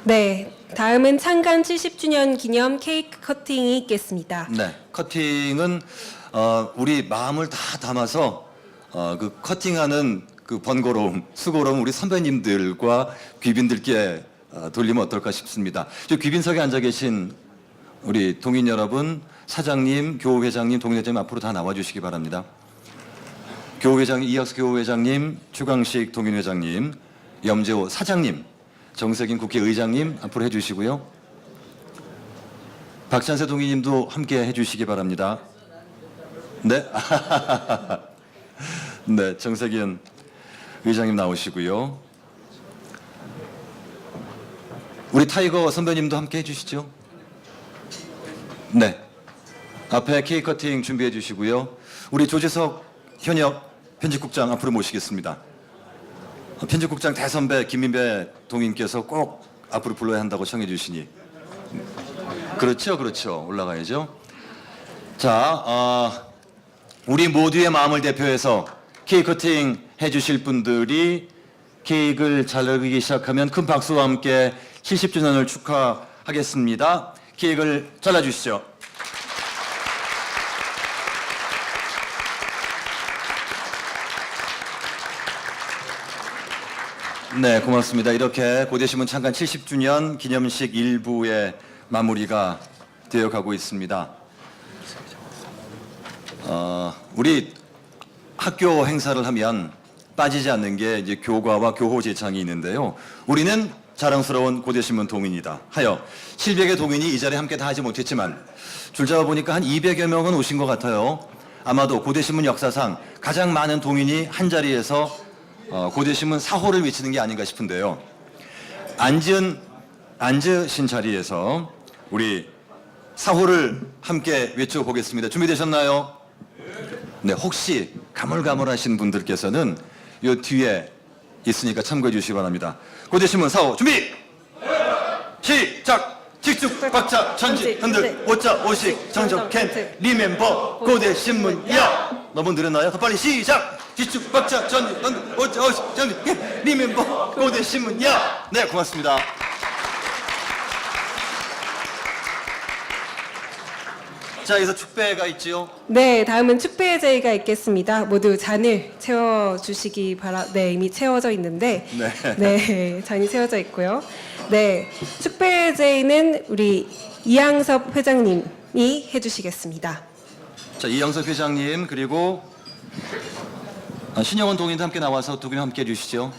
네, 다음은 창간 70주년 기념 케이크 커팅이 있겠습니다. 네, 커팅은 우리 마음을 다 담아서 그 커팅하는 그 번거로움, 수고로움 우리 선배님들과 귀빈들께 돌리면 어떨까 싶습니다. 저 귀빈석에 앉아 계신 우리 동인 여러분, 사장님, 교우회장님, 동인회장님 앞으로 다 나와주시기 바랍니다. 교우회장님, 이학수 교우회장님, 추광식 동인회장님, 염재호 사장님, 정세균 국회의장님 앞으로 해주시고요. 박찬세 동인님도 함께 해주시기 바랍니다. 네, 네, 정세균 의장님 나오시고요. 우리 타이거 선배님도 함께 해주시죠. 네, 앞에 케이크 커팅 준비해 주시고요. 우리 조재석 현역 편집국장 앞으로 모시겠습니다. 편집국장 대선배 김민배 동인께서 꼭 앞으로 불러야 한다고 청해 주시니 그렇죠 올라가야죠. 자, 우리 모두의 마음을 대표해서 케이크 커팅 해주실 분들이 케이크를 자르기 시작하면 큰 박수와 함께 70주년을 축하하겠습니다. 케이크를 잘라주시죠. 네, 고맙습니다. 이렇게 고대신문 창간 70주년 기념식 1부의 마무리가 되어가고 있습니다. 우리 학교 행사를 하면 빠지지 않는 게 이제 교과와 교호 제창이 있는데요. 우리는 자랑스러운 고대신문 동인이다 하여 700의 동인이 이 자리에 함께 다 하지 못했지만 줄 잡아 보니까 한 200여 명은 오신 것 같아요. 아마도 고대신문 역사상 가장 많은 동인이 한 자리에서 고대신문 사호를 외치는 게 아닌가 싶은데요. 앉으신 자리에서 우리 사호를 함께 외쳐보겠습니다. 준비되셨나요? 네, 혹시 가물가물하신 분들께서는 이 뒤에 있으니까 참고해 주시기 바랍니다. 고대신문 사호 준비! 시작! 직축, 박자, 천지, 흔들, 오자, 오식, 정적, 캔, 리멤버, 고대신문, 야! 너무 느렸나요? 더 빨리 시작! 직축, 박자, 천지, 흔들, 오자, 오식, 정적, 캔, 리멤버, 고대신문, 야! 네, 고맙습니다. 자, 여기서 축배가 있지요. 네, 다음은 축배 제의가 있겠습니다. 모두 잔을 채워주시기 네, 이미 채워져 있는데, 네, 잔이 채워져 있고요. 네, 축배 제의는 우리 이양섭 회장님이 해주시겠습니다. 자, 이영석 회장님 그리고 신영원 동인도 함께 나와서 두 분 함께 해주시죠.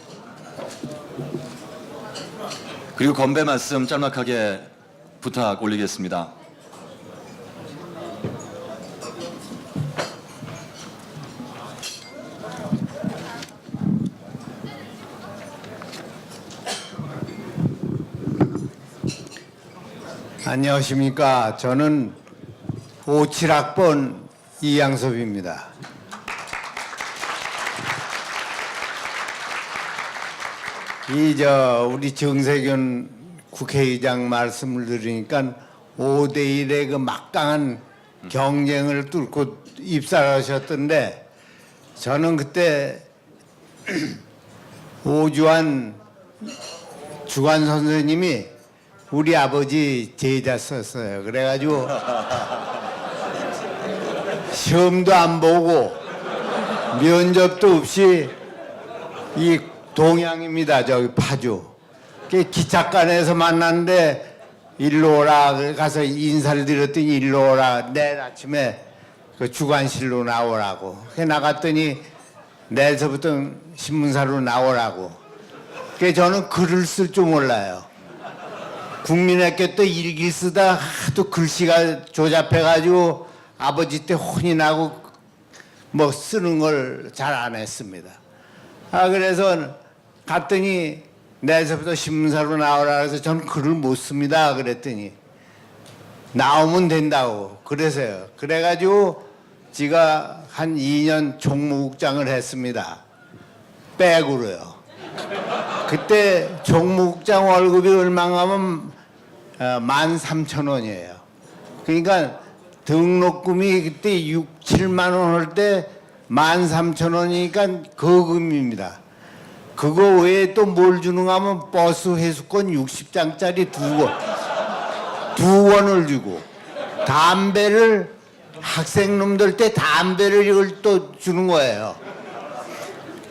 그리고 건배 말씀 짤막하게 부탁 올리겠습니다. 안녕하십니까. 저는 57학번 이양섭입니다. 우리 정세균 국회의장 말씀을 들으니까 5대1의 그 막강한 경쟁을 뚫고 입사하셨던데, 저는 그때 오주환 주관 선생님이 우리 아버지 제자였어요. 그래가지고 시험도 안 보고 면접도 없이 이 동양입니다. 저기 파주. 기착관에서 만났는데 일로 오라 가서 인사를 드렸더니 일로 오라. 내일 아침에 그 주관실로 나오라고. 나갔더니 내일서부터 신문사로 나오라고. 저는 글을 쓸 줄 몰라요. 국민학교 때 일기 쓰다 하도 글씨가 조잡해가지고 아버지 때 혼이 나고 뭐 쓰는 걸 잘 안 했습니다. 그래서 갔더니 내일서부터 신문사로 나오라 그래서 저는 글을 못 씁니다. 그랬더니 나오면 된다고 그래서요. 그래가지고 제가 한 2년 총무국장을 했습니다. 백으로요. 그때 총무국장 월급이 얼마나 하면 13,000원이에요. 그러니까 등록금이 그때 6, 7만 원 할 때 13,000원이니까 거금입니다. 그거 외에 또 뭘 주는가 하면 버스 회수권 60장짜리 두 권을 주고, 담배를 학생놈들 때 담배를 이걸 또 주는 거예요.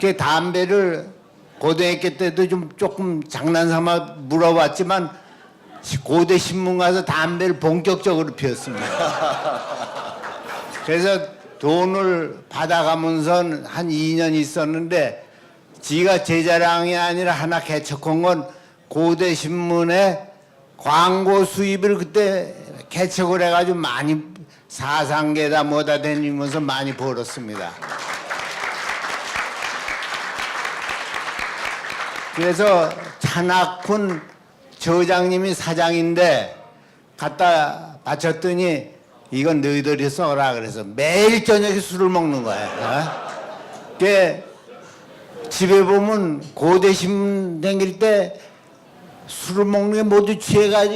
그 담배를 고등학교 때도 좀 조금 장난삼아 물어봤지만 고대 신문 가서 담배를 본격적으로 피웠습니다. 그래서 돈을 받아가면서 한 2년 있었는데, 지가 제 자랑이 아니라 하나 개척한 건 고대 신문에 광고 수입을 그때 개척을 해가지고 많이 사상계다 뭐다 다니면서 많이 벌었습니다. 그래서 찬학훈 저장님이 사장인데 갖다 바쳤더니 이건 너희들이 써라 그래서 매일 저녁에 술을 먹는 거야. 집에 보면 고대 신문 다닐 때 술을 먹는 게 모두 취해가지고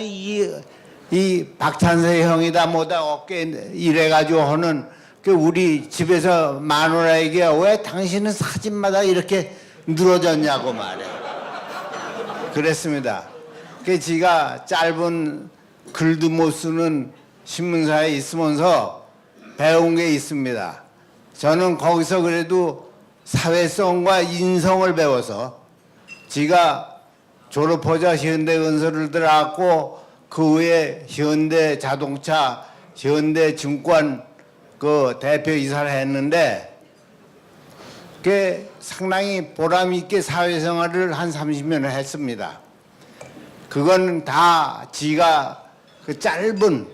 이 박찬세 형이다 뭐다 어깨 이래가지고 하는 우리 집에서 마누라에게 왜 당신은 사진마다 이렇게 늘어졌냐고 말해. 그랬습니다. 지가 짧은 글도 못 쓰는 신문사에 있으면서 배운 게 있습니다. 저는 거기서 그래도 사회성과 인성을 배워서 지가 졸업하자 현대건설을 들어갔고 그 후에 현대자동차, 현대증권 그 대표이사를 했는데 상당히 보람 있게 사회생활을 한 30년을 했습니다. 그건 다 지가 그 짧은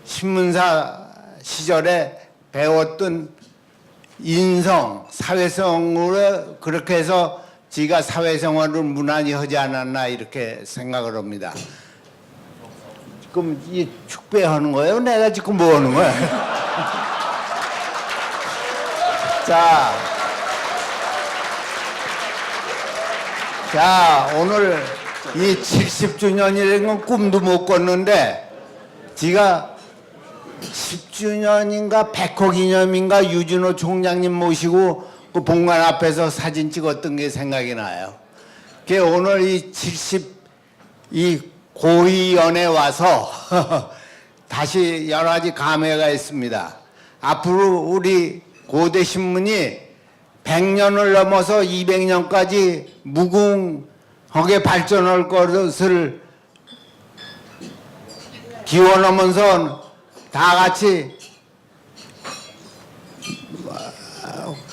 신문사 시절에 배웠던 인성, 사회성으로 그렇게 해서 지가 사회생활을 무난히 하지 않았나 이렇게 생각을 합니다. 그럼 이 축배하는 거예요? 내가 지금 뭐 하는 거야? 자, 오늘 이 70주년이라는 건 꿈도 못 꿨는데 지가 10주년인가 100호 기념인가 유진호 총장님 모시고 그 본관 앞에서 사진 찍었던 게 생각이 나요. 오늘 이 70 이 고위원에 와서 다시 여러 가지 감회가 있습니다. 앞으로 우리 고대 신문이 100년을 넘어서 200년까지 무궁하게 발전할 것을 기원하면서 다 같이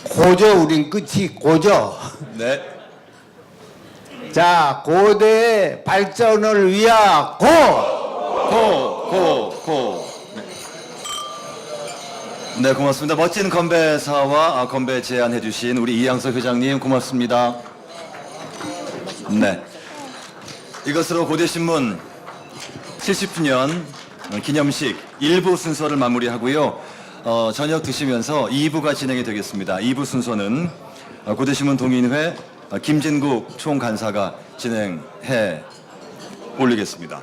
고죠. 우린 끝이 고죠. 네. 자, 고대의 발전을 위하고 고. 네, 고맙습니다. 멋진 건배사와 건배 제안해 주신 우리 이양석 회장님 고맙습니다. 네. 이것으로 고대신문 70주년 기념식 1부 순서를 마무리하고요. 저녁 드시면서 2부가 진행이 되겠습니다. 2부 순서는 고대신문 동인회 김진국 총간사가 진행해 올리겠습니다.